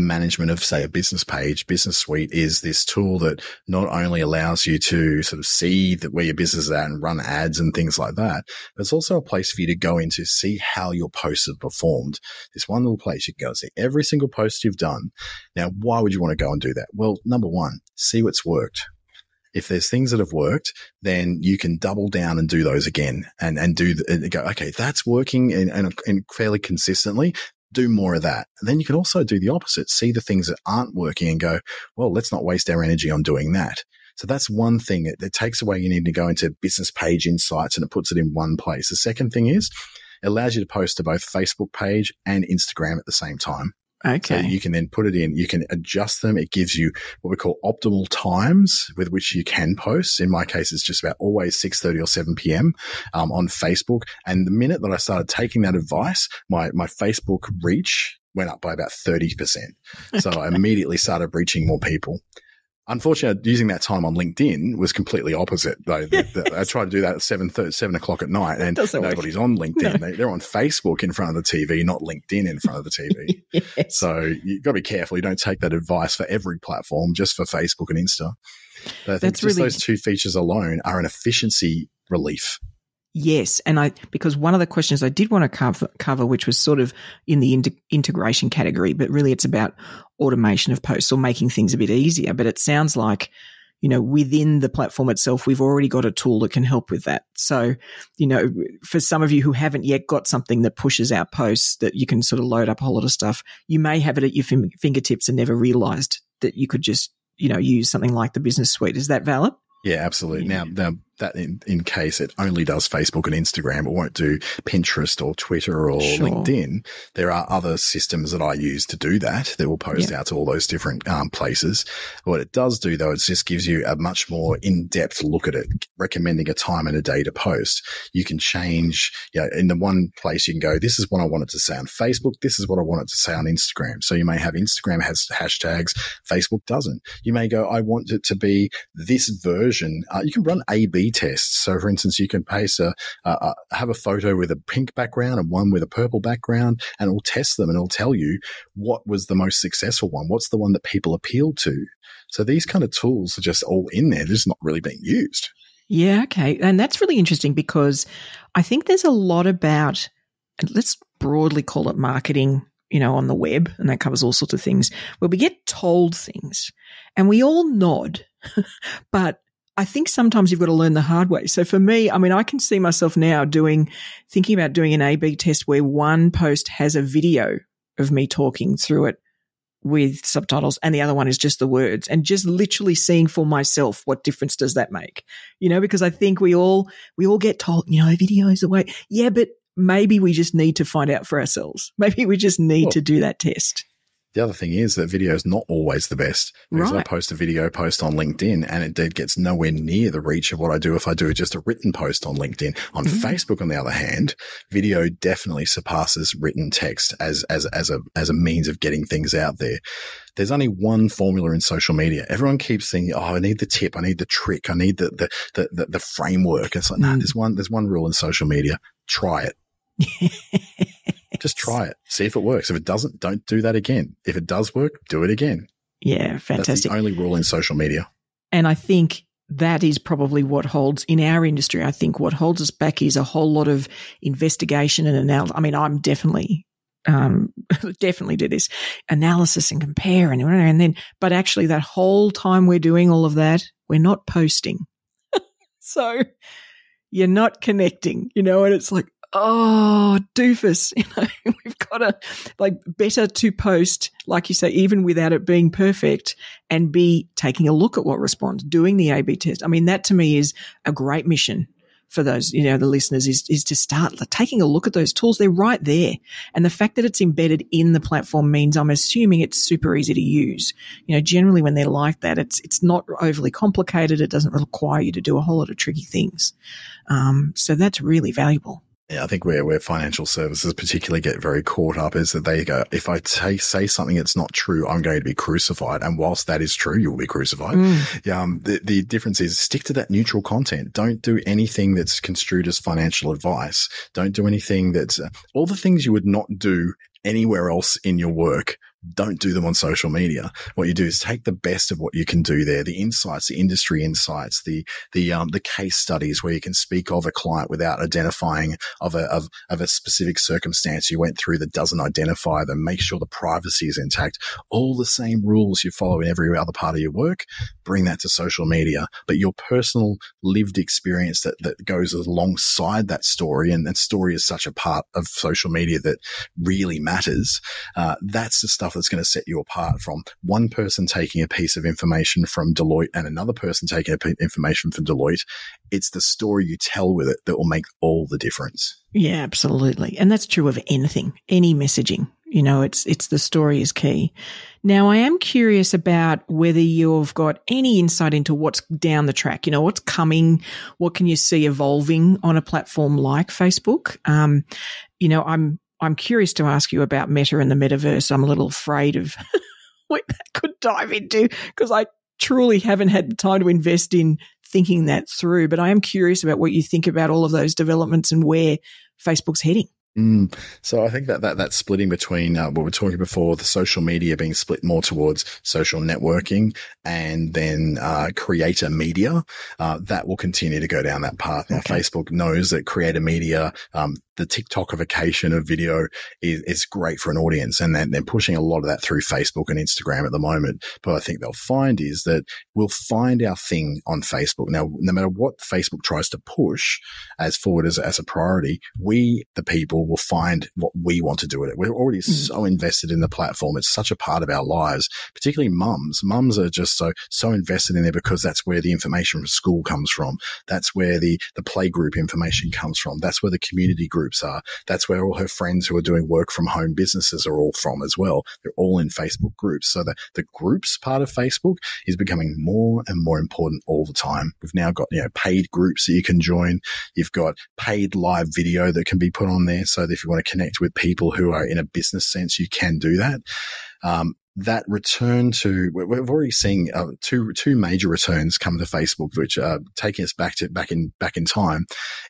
C: management of, say, a business page, Business Suite is this tool that not only allows you to sort of see where your business is at and run ads and things like that, but it's also a place for you to go in to see how your posts have performed. This one little place you can go and see every single post you've done. Now, why would you want to go and do that? Well, number one, see what's worked. If there's things that have worked, then you can double down and do those again and go, okay, that's working and fairly consistently. Do more of that. And then you can also do the opposite. See the things that aren't working and go, well, let's not waste our energy on doing that. So that's one thing. It takes away you need to go into business page insights and it puts it in one place. The second thing is it allows you to post to both Facebook page and Instagram at the same time.
B: Okay.
C: So you can then put it in, you can adjust them. It gives you what we call optimal times with which you can post. In my case, it's just about always 6:30 or 7 p.m. On Facebook. And the minute that I started taking that advice, my Facebook reach went up by about 30%. So I immediately started reaching more people. Unfortunately, using that time on LinkedIn was completely opposite. Though I tried to do that at 7 o'clock at night, and nobody's on LinkedIn. No. They're on Facebook in front of the TV, not LinkedIn in front of the TV. Yes. So you've got to be careful. You don't take that advice for every platform, just for Facebook and Insta. But I think those two features alone are an efficiency relief.
B: Yes, and because one of the questions I did want to cover, which was sort of in the integration category, but really it's about automation of posts or making things a bit easier. But it sounds like, within the platform itself, we've already got a tool that can help with that. So, for some of you who haven't yet got something that pushes out posts that you can sort of load up a whole lot of stuff, you may have it at your fingertips and never realized that you could just, use something like the Business Suite. Is that valid?
C: Yeah, absolutely. Yeah. Now that in case it only does Facebook and Instagram, it won't do Pinterest or Twitter or LinkedIn. There are other systems that I use to do that will post out to all those different places. What it does do, though, it just gives you a much more in-depth look at it, recommending a time and a day to post. You can change, in the one place you can go, this is what I want it to say on Facebook. This is what I want it to say on Instagram. So you may have Instagram has hashtags, Facebook doesn't. You may go, I want it to be this version. You can run A/B tests. So, for instance, you can paste have a photo with a pink background and one with a purple background, and it'll test them and it'll tell you what was the most successful one. What's the one that people appeal to? So these kind of tools are just all in there. They're just not really being used.
B: Yeah, okay. And that's really interesting because I think there's a lot about, let's broadly call it marketing, on the web, and that covers all sorts of things, where we get told things and we all nod, but I think sometimes you've got to learn the hard way. So for me, I can see myself now thinking about doing an A/B test where one post has a video of me talking through it with subtitles and the other one is just the words, and just literally seeing for myself what difference does that make, because I think we all get told, video is the way. Yeah, but maybe we just need to find out for ourselves. Maybe we just need to do that test.
C: The other thing is that video is not always the best. Because I post a video post on LinkedIn and it gets nowhere near the reach of what I do if I do just a written post on LinkedIn. On Facebook, on the other hand, video definitely surpasses written text as a means of getting things out there. There's only one formula in social media. Everyone keeps saying, I need the tip, I need the trick, I need the framework. It's like, no, there's one rule in social media. Try it. Just try it. See if it works. If it doesn't, don't do that again. If it does work, do it again.
B: Yeah, fantastic.
C: That's the only rule in social media.
B: And I think that is probably what holds in our industry. I think what holds us back is a whole lot of investigation and analysis. I'm definitely do this analysis and compare and then, but actually that whole time we're doing all of that, we're not posting. So you're not connecting, and it's like, oh, doofus, we've got to better to post, like you say, even without it being perfect, and be taking a look at what responds, doing the A/B test. That to me is a great mission for those, the listeners is to start taking a look at those tools. They're right there. And the fact that it's embedded in the platform means I'm assuming it's super easy to use. Generally when they're like that, it's not overly complicated. It doesn't require you to do a whole lot of tricky things. So that's really valuable.
C: Yeah, I think where financial services particularly get very caught up is that they go, if I say something that's not true, I'm going to be crucified. And whilst that is true, you will be crucified. The difference is stick to that neutral content. Don't do anything that's construed as financial advice. Don't do anything that's all the things you would not do anywhere else in your work. Don't do them on social media. What you do is take the best of what you can do there, the insights, the industry insights, the case studies where you can speak of a client without identifying of a specific circumstance you went through that doesn't identify them. Make sure the privacy is intact. All the same rules you follow in every other part of your work, bring that to social media. But your personal lived experience that goes alongside that story, and that story is such a part of social media that really matters. That's the stuff that's going to set you apart from one person taking a piece of information from Deloitte and another person taking information from Deloitte. It's the story you tell with it that will make all the difference.
B: Yeah, absolutely. And that's true of anything, any messaging. It's the story is key. Now, I am curious about whether you've got any insight into what's down the track, what's coming, what can you see evolving on a platform like Facebook? I'm curious to ask you about Meta and the metaverse. I'm a little afraid of what that could dive into because truly haven't had the time to invest in thinking that through. But I am curious about what you think about all of those developments and where Facebook's heading.
C: So I think that splitting between what we were talking before, the social media being split more towards social networking and then creator media, that will continue to go down that path. Now, Facebook knows that creator media, the TikTokification of video is great for an audience, and they're pushing a lot of that through Facebook and Instagram at the moment. But what I think they'll find is that we'll find our thing on Facebook. Now, no matter what Facebook tries to push as forward as a priority, we, the people, will find what we want to do with it. We're already so invested in the platform. It's such a part of our lives, particularly mums. Mums are just so invested in there because that's where the information from school comes from. That's where the playgroup information comes from. That's where the community groups are. That's where all her friends who are doing work from home businesses are all from as well. They're all in Facebook groups. So the groups part of Facebook is becoming more and more important all the time. We've now got, paid groups that you can join. You've got paid live video that can be put on there. So that if you want to connect with people who are in a business sense, you can do that. That return to, we've already seen two major returns come to Facebook, which are taking us back in time,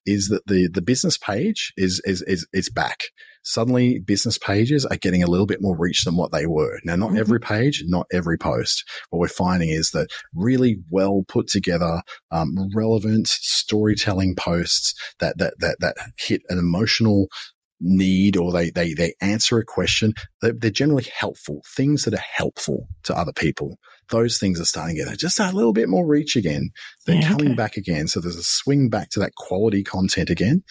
C: is that the business page is back. Suddenly business pages are getting a little bit more reach than what they were. Now, not every page, not every post. What we're finding is that really well put together, relevant storytelling posts that hit an emotional need, or they answer a question. They're generally helpful, things that are helpful to other people. Those things are starting to get just a little bit more reach again. They're coming back again. So there's a swing back to that quality content again.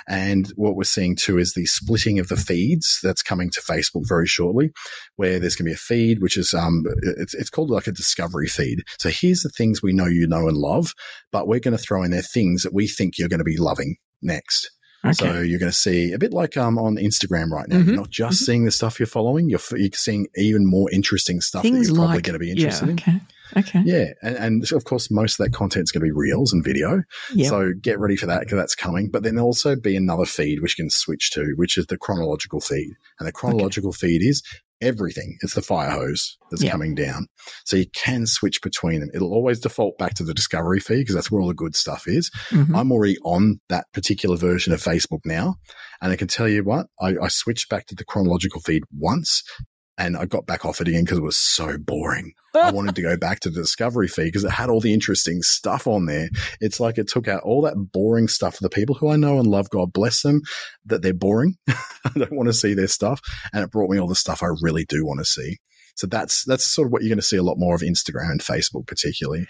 C: And what we're seeing too is the splitting of the feeds that's coming to Facebook very shortly, where there's going to be a feed, which is, it's called like a discovery feed. So here's the things we know and love, but we're going to throw in there things that we think you're going to be loving next. Okay. So you're going to see a bit like on Instagram right now. You're not just seeing the stuff you're following. You're seeing even more interesting stuff that you're probably going to be interested in.
B: Okay.
C: Yeah. And of course, most of that content is going to be reels and video. Yep. So get ready for that because that's coming. But then there'll also be another feed which you can switch to, which is the chronological feed. And the chronological feed is everything. It's the fire hose that's coming down. So you can switch between them. It'll always default back to the discovery feed because that's where all the good stuff is. I'm already on that particular version of Facebook now. And I can tell you what, I switched back to the chronological feed once and I got back off it again because it was so boring. I wanted to go back to the discovery feed because it had all the interesting stuff on there. It's like it took out all that boring stuff for the people who I know and love, God bless them, that they're boring. I don't want to see their stuff. And it brought me all the stuff I really do want to see. So that's sort of what you're going to see a lot more of Instagram and Facebook particularly.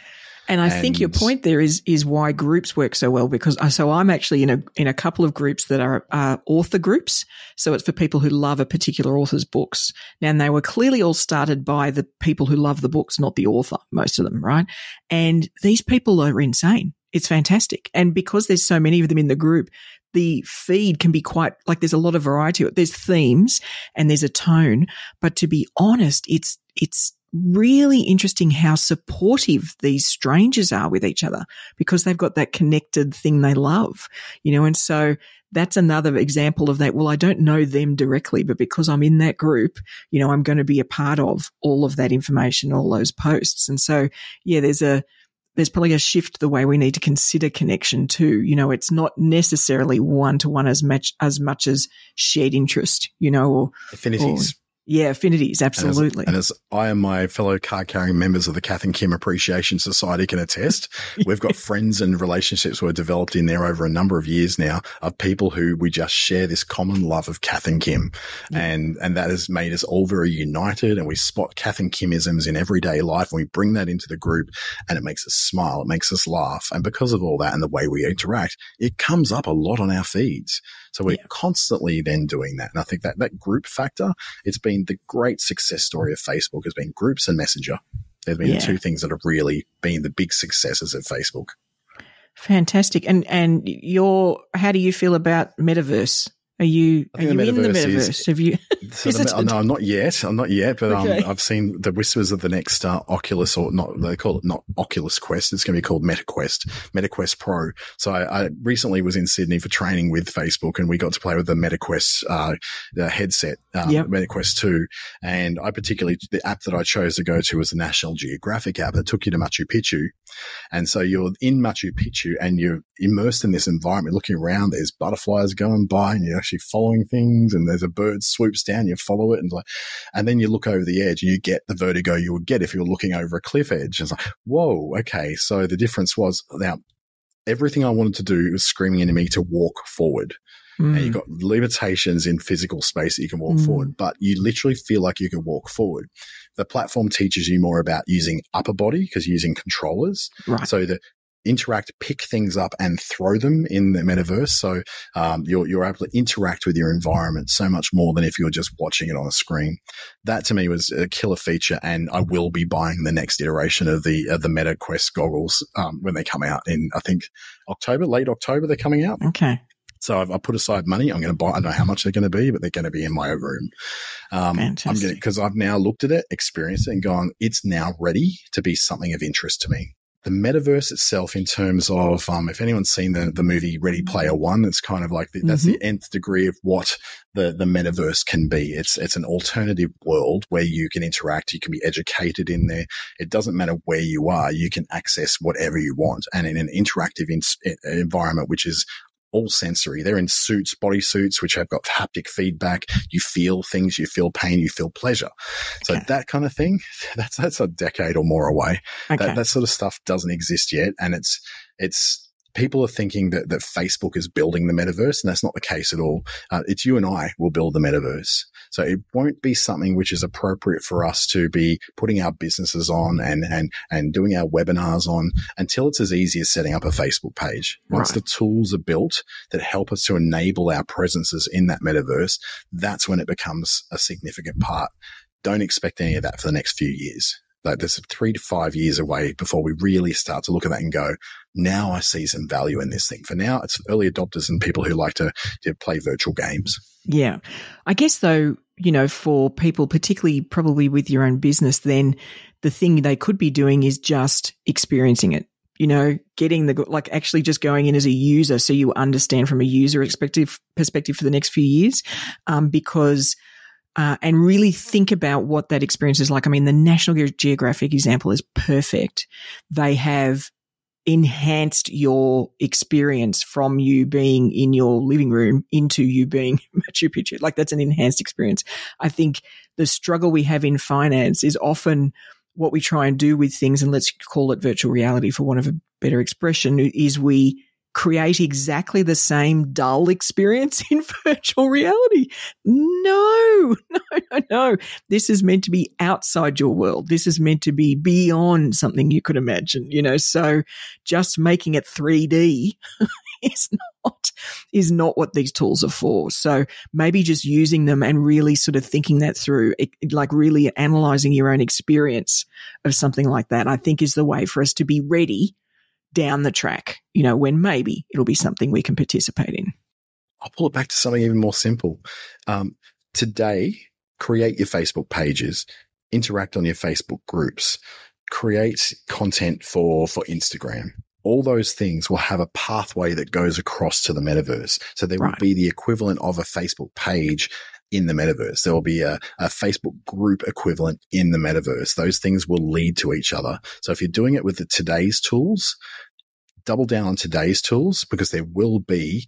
B: And I think your point there is why groups work so well, because I'm actually in a couple of groups that are author groups. So it's for people who love a particular author's books. Now, and they were clearly all started by the people who love the books, not the author, most of them, right? And these people are insane. It's fantastic. And because there's so many of them in the group, the feed can be quite like there's a lot of variety. There's themes and there's a tone. But to be honest, it's really interesting how supportive these strangers are with each other because they've got that connected thing they love, and so that's another example of that. Well, I don't know them directly, but because I'm in that group, I'm going to be a part of all of that information, all those posts. And so, there's probably a shift the way we need to consider connection too. It's not necessarily one-to-one as much as shared interest, or
C: affinities.
B: Affinities, absolutely.
C: And as I and my fellow card-carrying members of the Kath and Kim Appreciation Society can attest, we've got friends and relationships who are developed in there over a number of years now of people who we just share this common love of Kath and Kim. Yeah. And that has made us all very united, and we spot Kath and Kimisms in everyday life, and we bring that into the group, and it makes us smile, it makes us laugh. And because of all that and the way we interact, it comes up a lot on our feeds. So we're constantly then doing that. And I think that group factor, it's been the great success story of Facebook has been groups and Messenger. They've been the two things that have really been the big successes of Facebook.
B: Fantastic. And how do you feel about metaverse? Are you in the metaverse? Have you?
C: So no, I'm not yet. But
B: Okay.
C: I've seen the whispers of the next Oculus, or not. They call it not Oculus Quest. It's going to be called MetaQuest Pro. So I recently was in Sydney for training with Facebook, and we got to play with the MetaQuest the headset, MetaQuest 2. And the app that I chose to go to was the National Geographic app that took you to Machu Picchu. And so you're in Machu Picchu and you're immersed in this environment, looking around. There's butterflies going by, and you're actually following things. And there's a bird swoops down, you follow it, and then you look over the edge and you get the vertigo you would get if you were looking over a cliff edge. It's like, whoa, okay. So the difference was now everything I wanted to do was screaming into me to walk forward. And you've got limitations in physical space that you can walk forward, but you literally feel like you can walk forward. The platform teaches you more about using upper body because you're using controllers.
B: Right.
C: So the pick things up and throw them in the metaverse. So you're able to interact with your environment so much more than if you're just watching it on a screen. That to me was a killer feature, and I will be buying the next iteration of the MetaQuest goggles when they come out in, I think, late October they're coming out.
B: Okay.
C: So I put aside money. I'm going to buy. I don't know how much they're going to be, but they're going to be in my room.
B: Fantastic.
C: Because I've now looked at it, experienced it, and gone, it's now ready to be something of interest to me. The metaverse itself, in terms of, if anyone's seen the movie Ready Player One, it's kind of like that's the nth degree of what the metaverse can be. It's an alternative world where you can interact, you can be educated in there. It doesn't matter where you are, you can access whatever you want, and in an interactive environment, which is all sensory. They're in suits, body suits, which have got haptic feedback. You feel things, you feel pain, you feel pleasure. So that kind of thing, that's a decade or more away.
B: Okay.
C: That sort of stuff doesn't exist yet. And it's people are thinking that Facebook is building the metaverse, and that's not the case at all. It's you and I will build the metaverse. So it won't be something which is appropriate for us to be putting our businesses on and doing our webinars on until it's as easy as setting up a Facebook page. Once the tools are built that help us to enable our presences in that metaverse, that's when it becomes a significant part. Don't expect any of that for the next few years. Like there's 3 to 5 years away before we really start to look at that and go, now I see some value in this thing. For now, it's early adopters and people who like to play virtual games.
B: Yeah. I guess though, for people, particularly probably with your own business, then the thing they could be doing is just experiencing it. Getting actually just going in as a user so you understand from a user perspective for the next few years, and really think about what that experience is like. I mean, the National Geographic example is perfect. They have enhanced your experience from you being in your living room into you being Machu Picchu. Like that's an enhanced experience. I think the struggle we have in finance is often what we try and do with things, and let's call it virtual reality for want of a better expression, is we create exactly the same dull experience in virtual reality. No. This is meant to be outside your world. This is meant to be beyond something you could imagine, so just making it 3D is not what these tools are for. So maybe just using them and really sort of thinking that through, like really analyzing your own experience of something like that, I think is the way for us to be ready down the track, when maybe it'll be something we can participate in.
C: I'll pull it back to something even more simple. Today, create your Facebook pages, interact on your Facebook groups, create content for Instagram. All those things will have a pathway that goes across to the metaverse. So there will be the equivalent of a Facebook page in the metaverse. There will be a Facebook group equivalent in the metaverse. Those things will lead to each other. So if you're doing it with today's tools, double down on today's tools, because there will be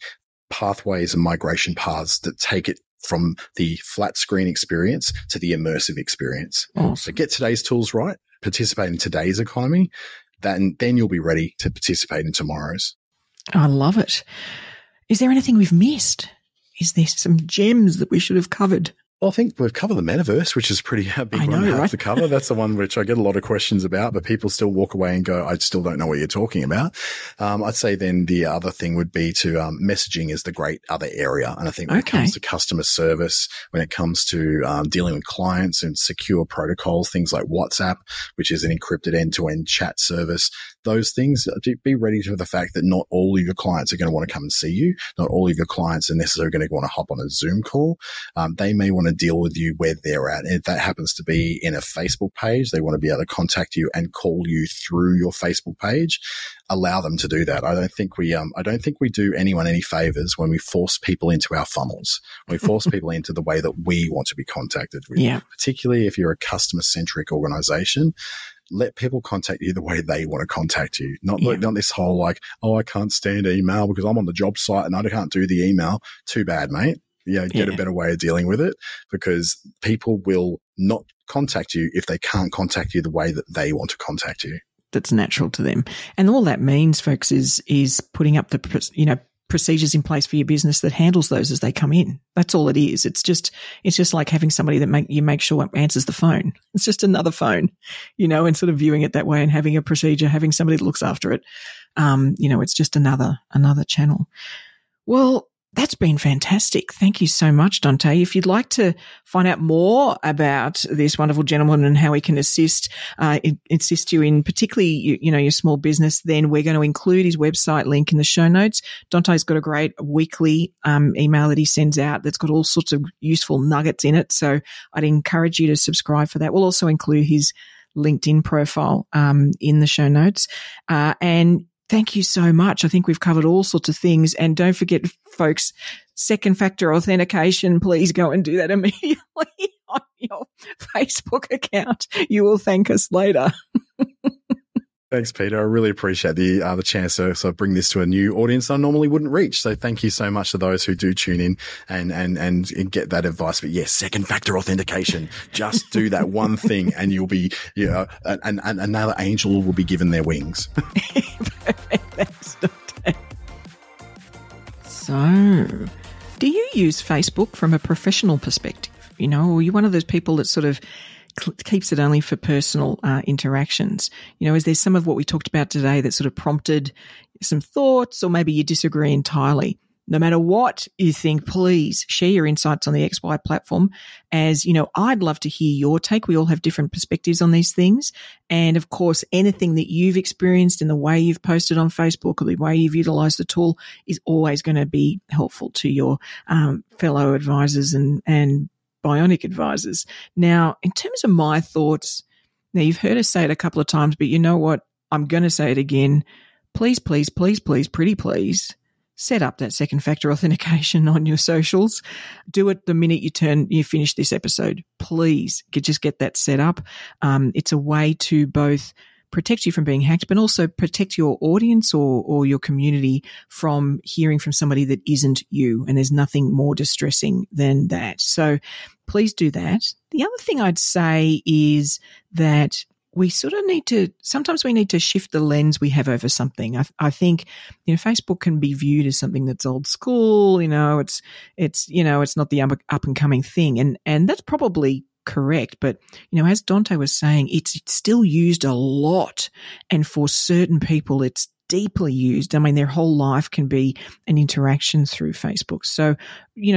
C: pathways and migration paths that take it from the flat screen experience to the immersive experience.
B: Awesome.
C: So get today's tools right, participate in today's economy, then you'll be ready to participate in tomorrow's.
B: I love it. Is there anything we've missed? Is there some gems that we should have covered?
C: Well, I think we've covered the metaverse, which is pretty big one to have to cover. That's the one which I get a lot of questions about, but people still walk away and go, I still don't know what you're talking about. I'd say then the other thing would be to messaging is the great other area. And I think when it comes to customer service, when it comes to dealing with clients and secure protocols, things like WhatsApp, which is an encrypted end-to-end chat service, those things, be ready for the fact that not all of your clients are going to want to come and see you. Not all of your clients are necessarily going to want to hop on a Zoom call. They may want to to deal with you where they're at. And if that happens to be in a Facebook page, they want to be able to contact you and call you through your Facebook page. Allow them to do that. I don't think we do anyone any favors when we force people into our funnels. We force people into the way that we want to be contacted with.
B: Yeah.
C: Particularly if you're a customer-centric organization, let people contact you the way they want to contact you. Not this whole like, oh, I can't stand email because I'm on the job site and I can't do the email. Too bad, mate. Get a better way of dealing with it, because people will not contact you if they can't contact you the way that they want to contact you.
B: That's natural to them. And all that means, folks, is putting up the, procedures in place for your business that handles those as they come in. That's all it is. It's just like having somebody that make sure answers the phone. It's just another phone, and sort of viewing it that way and having a procedure, having somebody that looks after it. It's just another channel. Well, that's been fantastic. Thank you so much, Dante. If you'd like to find out more about this wonderful gentleman and how he can assist you in particularly, your small business, then we're going to include his website link in the show notes. Dante's got a great weekly email that he sends out that's got all sorts of useful nuggets in it. So I'd encourage you to subscribe for that. We'll also include his LinkedIn profile in the show notes. And thank you so much. I think we've covered all sorts of things. And don't forget, folks, second factor authentication. Please go and do that immediately on your Facebook account. You will thank us later.
C: Thanks, Peter. I really appreciate the chance to sort of bring this to a new audience I normally wouldn't reach. So thank you so much to those who do tune in and get that advice. But yes, second factor authentication. Just do that one thing and you'll be, and another angel will be given their wings.
B: Thanks, Dante. So, do you use Facebook from a professional perspective? Or are you one of those people that sort of keeps it only for personal interactions? Is there some of what we talked about today that sort of prompted some thoughts, or maybe you disagree entirely? No matter what you think, please share your insights on the XY platform. As I'd love to hear your take. We all have different perspectives on these things. And of course, anything that you've experienced in the way you've posted on Facebook or the way you've utilized the tool is always going to be helpful to your fellow advisors and bionic advisors. Now, in terms of my thoughts, now you've heard us say it a couple of times, but you know what? I'm going to say it again. Please, please, please, please, pretty please, set up that second factor authentication on your socials. Do it the minute you finish this episode. Please just get that set up. It's a way to both protect you from being hacked, but also protect your audience or your community from hearing from somebody that isn't you. And there's nothing more distressing than that. So please do that. The other thing I'd say is that we sort of sometimes we need to shift the lens we have over something. I think, Facebook can be viewed as something that's old school. It's not the up and coming thing. And that's probably correct. But, as Dante was saying, it's still used a lot. And for certain people, it's deeply used. I mean, their whole life can be an interaction through Facebook. So,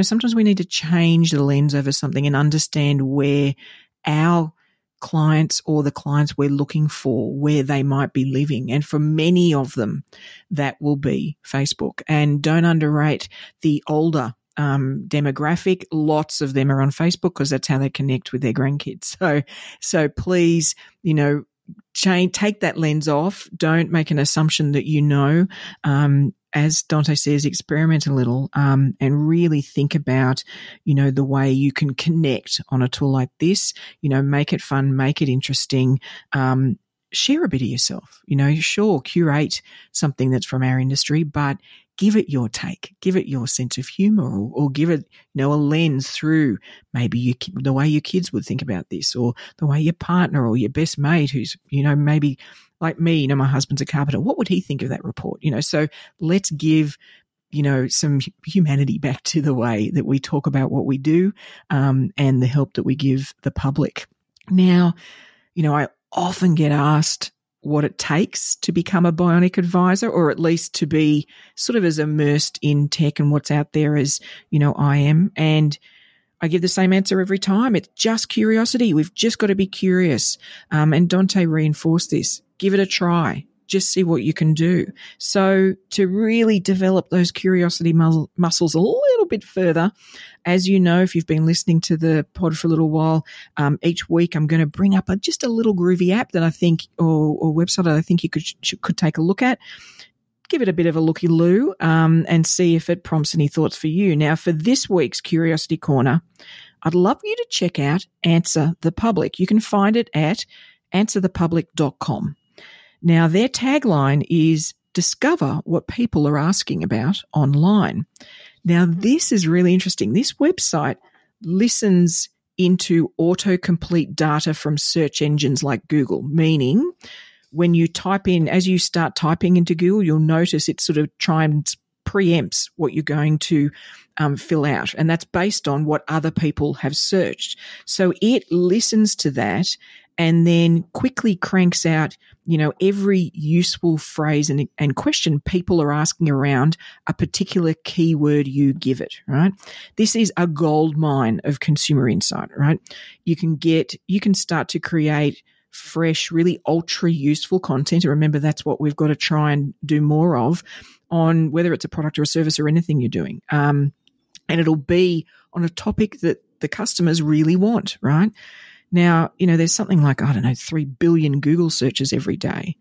B: sometimes we need to change the lens over something and understand where our clients or the clients we're looking for, where they might be living. And for many of them, that will be Facebook. And don't underrate the older demographic. Lots of them are on Facebook because that's how they connect with their grandkids. So please, take that lens off. Don't make an assumption that as Dante says, experiment a little and really think about, the way you can connect on a tool like this. Make it fun, make it interesting. Share a bit of yourself. Sure, curate something that's from our industry, but give it your take, give it your sense of humor, or give it, a lens through maybe the way your kids would think about this, or the way your partner or your best mate who's, maybe like me, my husband's a carpenter. What would he think of that report? So let's give, some humanity back to the way that we talk about what we do, and the help that we give the public. Now, I often get asked what it takes to become a bionic advisor, or at least to be sort of as immersed in tech and what's out there as, I am. And I give the same answer every time. It's just curiosity. We've just got to be curious. And Dante reinforced this. Give it a try. Just see what you can do. So to really develop those curiosity muscles a little bit further. As you know, if you've been listening to the pod for a little while, each week I'm going to bring up just a little groovy app that I think, or website that I think you could take a look at. Give it a bit of a looky-loo and see if it prompts any thoughts for you. Now, for this week's Curiosity Corner, I'd love you to check out Answer the Public. You can find it at answerthepublic.com. Now, their tagline is discover what people are asking about online. Now, this is really interesting. This website listens into autocomplete data from search engines like Google, meaning when you type in, as you start typing into Google, you'll notice it sort of preempts what you're going to fill out. And that's based on what other people have searched. So it listens to that and then quickly cranks out, every useful phrase and question people are asking around a particular keyword you give it, right? This is a gold mine of consumer insight, right? You can start to create fresh, really ultra useful content. And remember, that's what we've got to try and do more of on whether it's a product or a service or anything you're doing. And it'll be on a topic that the customers really want, right? Now, there's something like, 3 billion Google searches every day.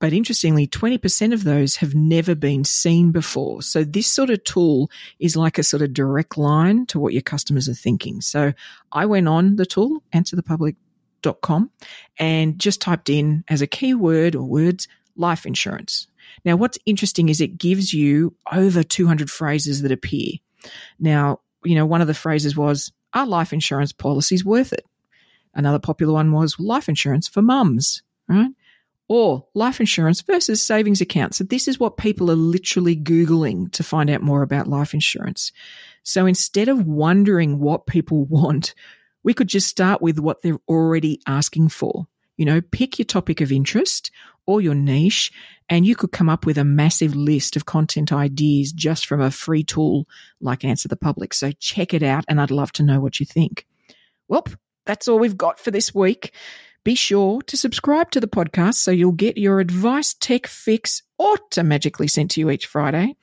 B: But interestingly, 20% of those have never been seen before. So this sort of tool is like a sort of direct line to what your customers are thinking. So I went on the tool, answerthepublic.com, and just typed in as a keyword or words, life insurance. Now, what's interesting is it gives you over 200 phrases that appear. Now, one of the phrases was, are life insurance policies worth it? Another popular one was life insurance for mums, right? Or life insurance versus savings accounts. So this is what people are literally Googling to find out more about life insurance. So instead of wondering what people want, we could just start with what they're already asking for. Pick your topic of interest or your niche, and you could come up with a massive list of content ideas just from a free tool like Answer the Public. So check it out, and I'd love to know what you think. Well, that's all we've got for this week. Be sure to subscribe to the podcast so you'll get your AdviceTech fix automatically sent to you each Friday.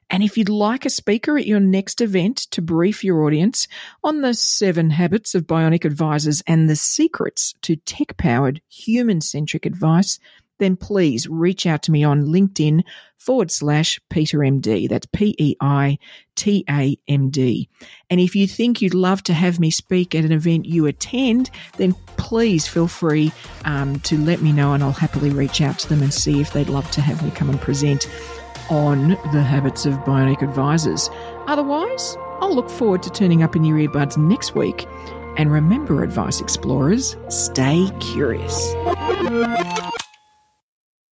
B: And if you'd like a speaker at your next event to brief your audience on the 7 habits of bionic advisors and the secrets to tech-powered, human-centric advice, then please reach out to me on LinkedIn /PeterMD. That's PEITAMD. And if you think you'd love to have me speak at an event you attend, then please feel free to let me know, and I'll happily reach out to them and see if they'd love to have me come and present on the habits of bionic advisors. Otherwise, I'll look forward to turning up in your earbuds next week. And remember, Advice Explorers, stay curious.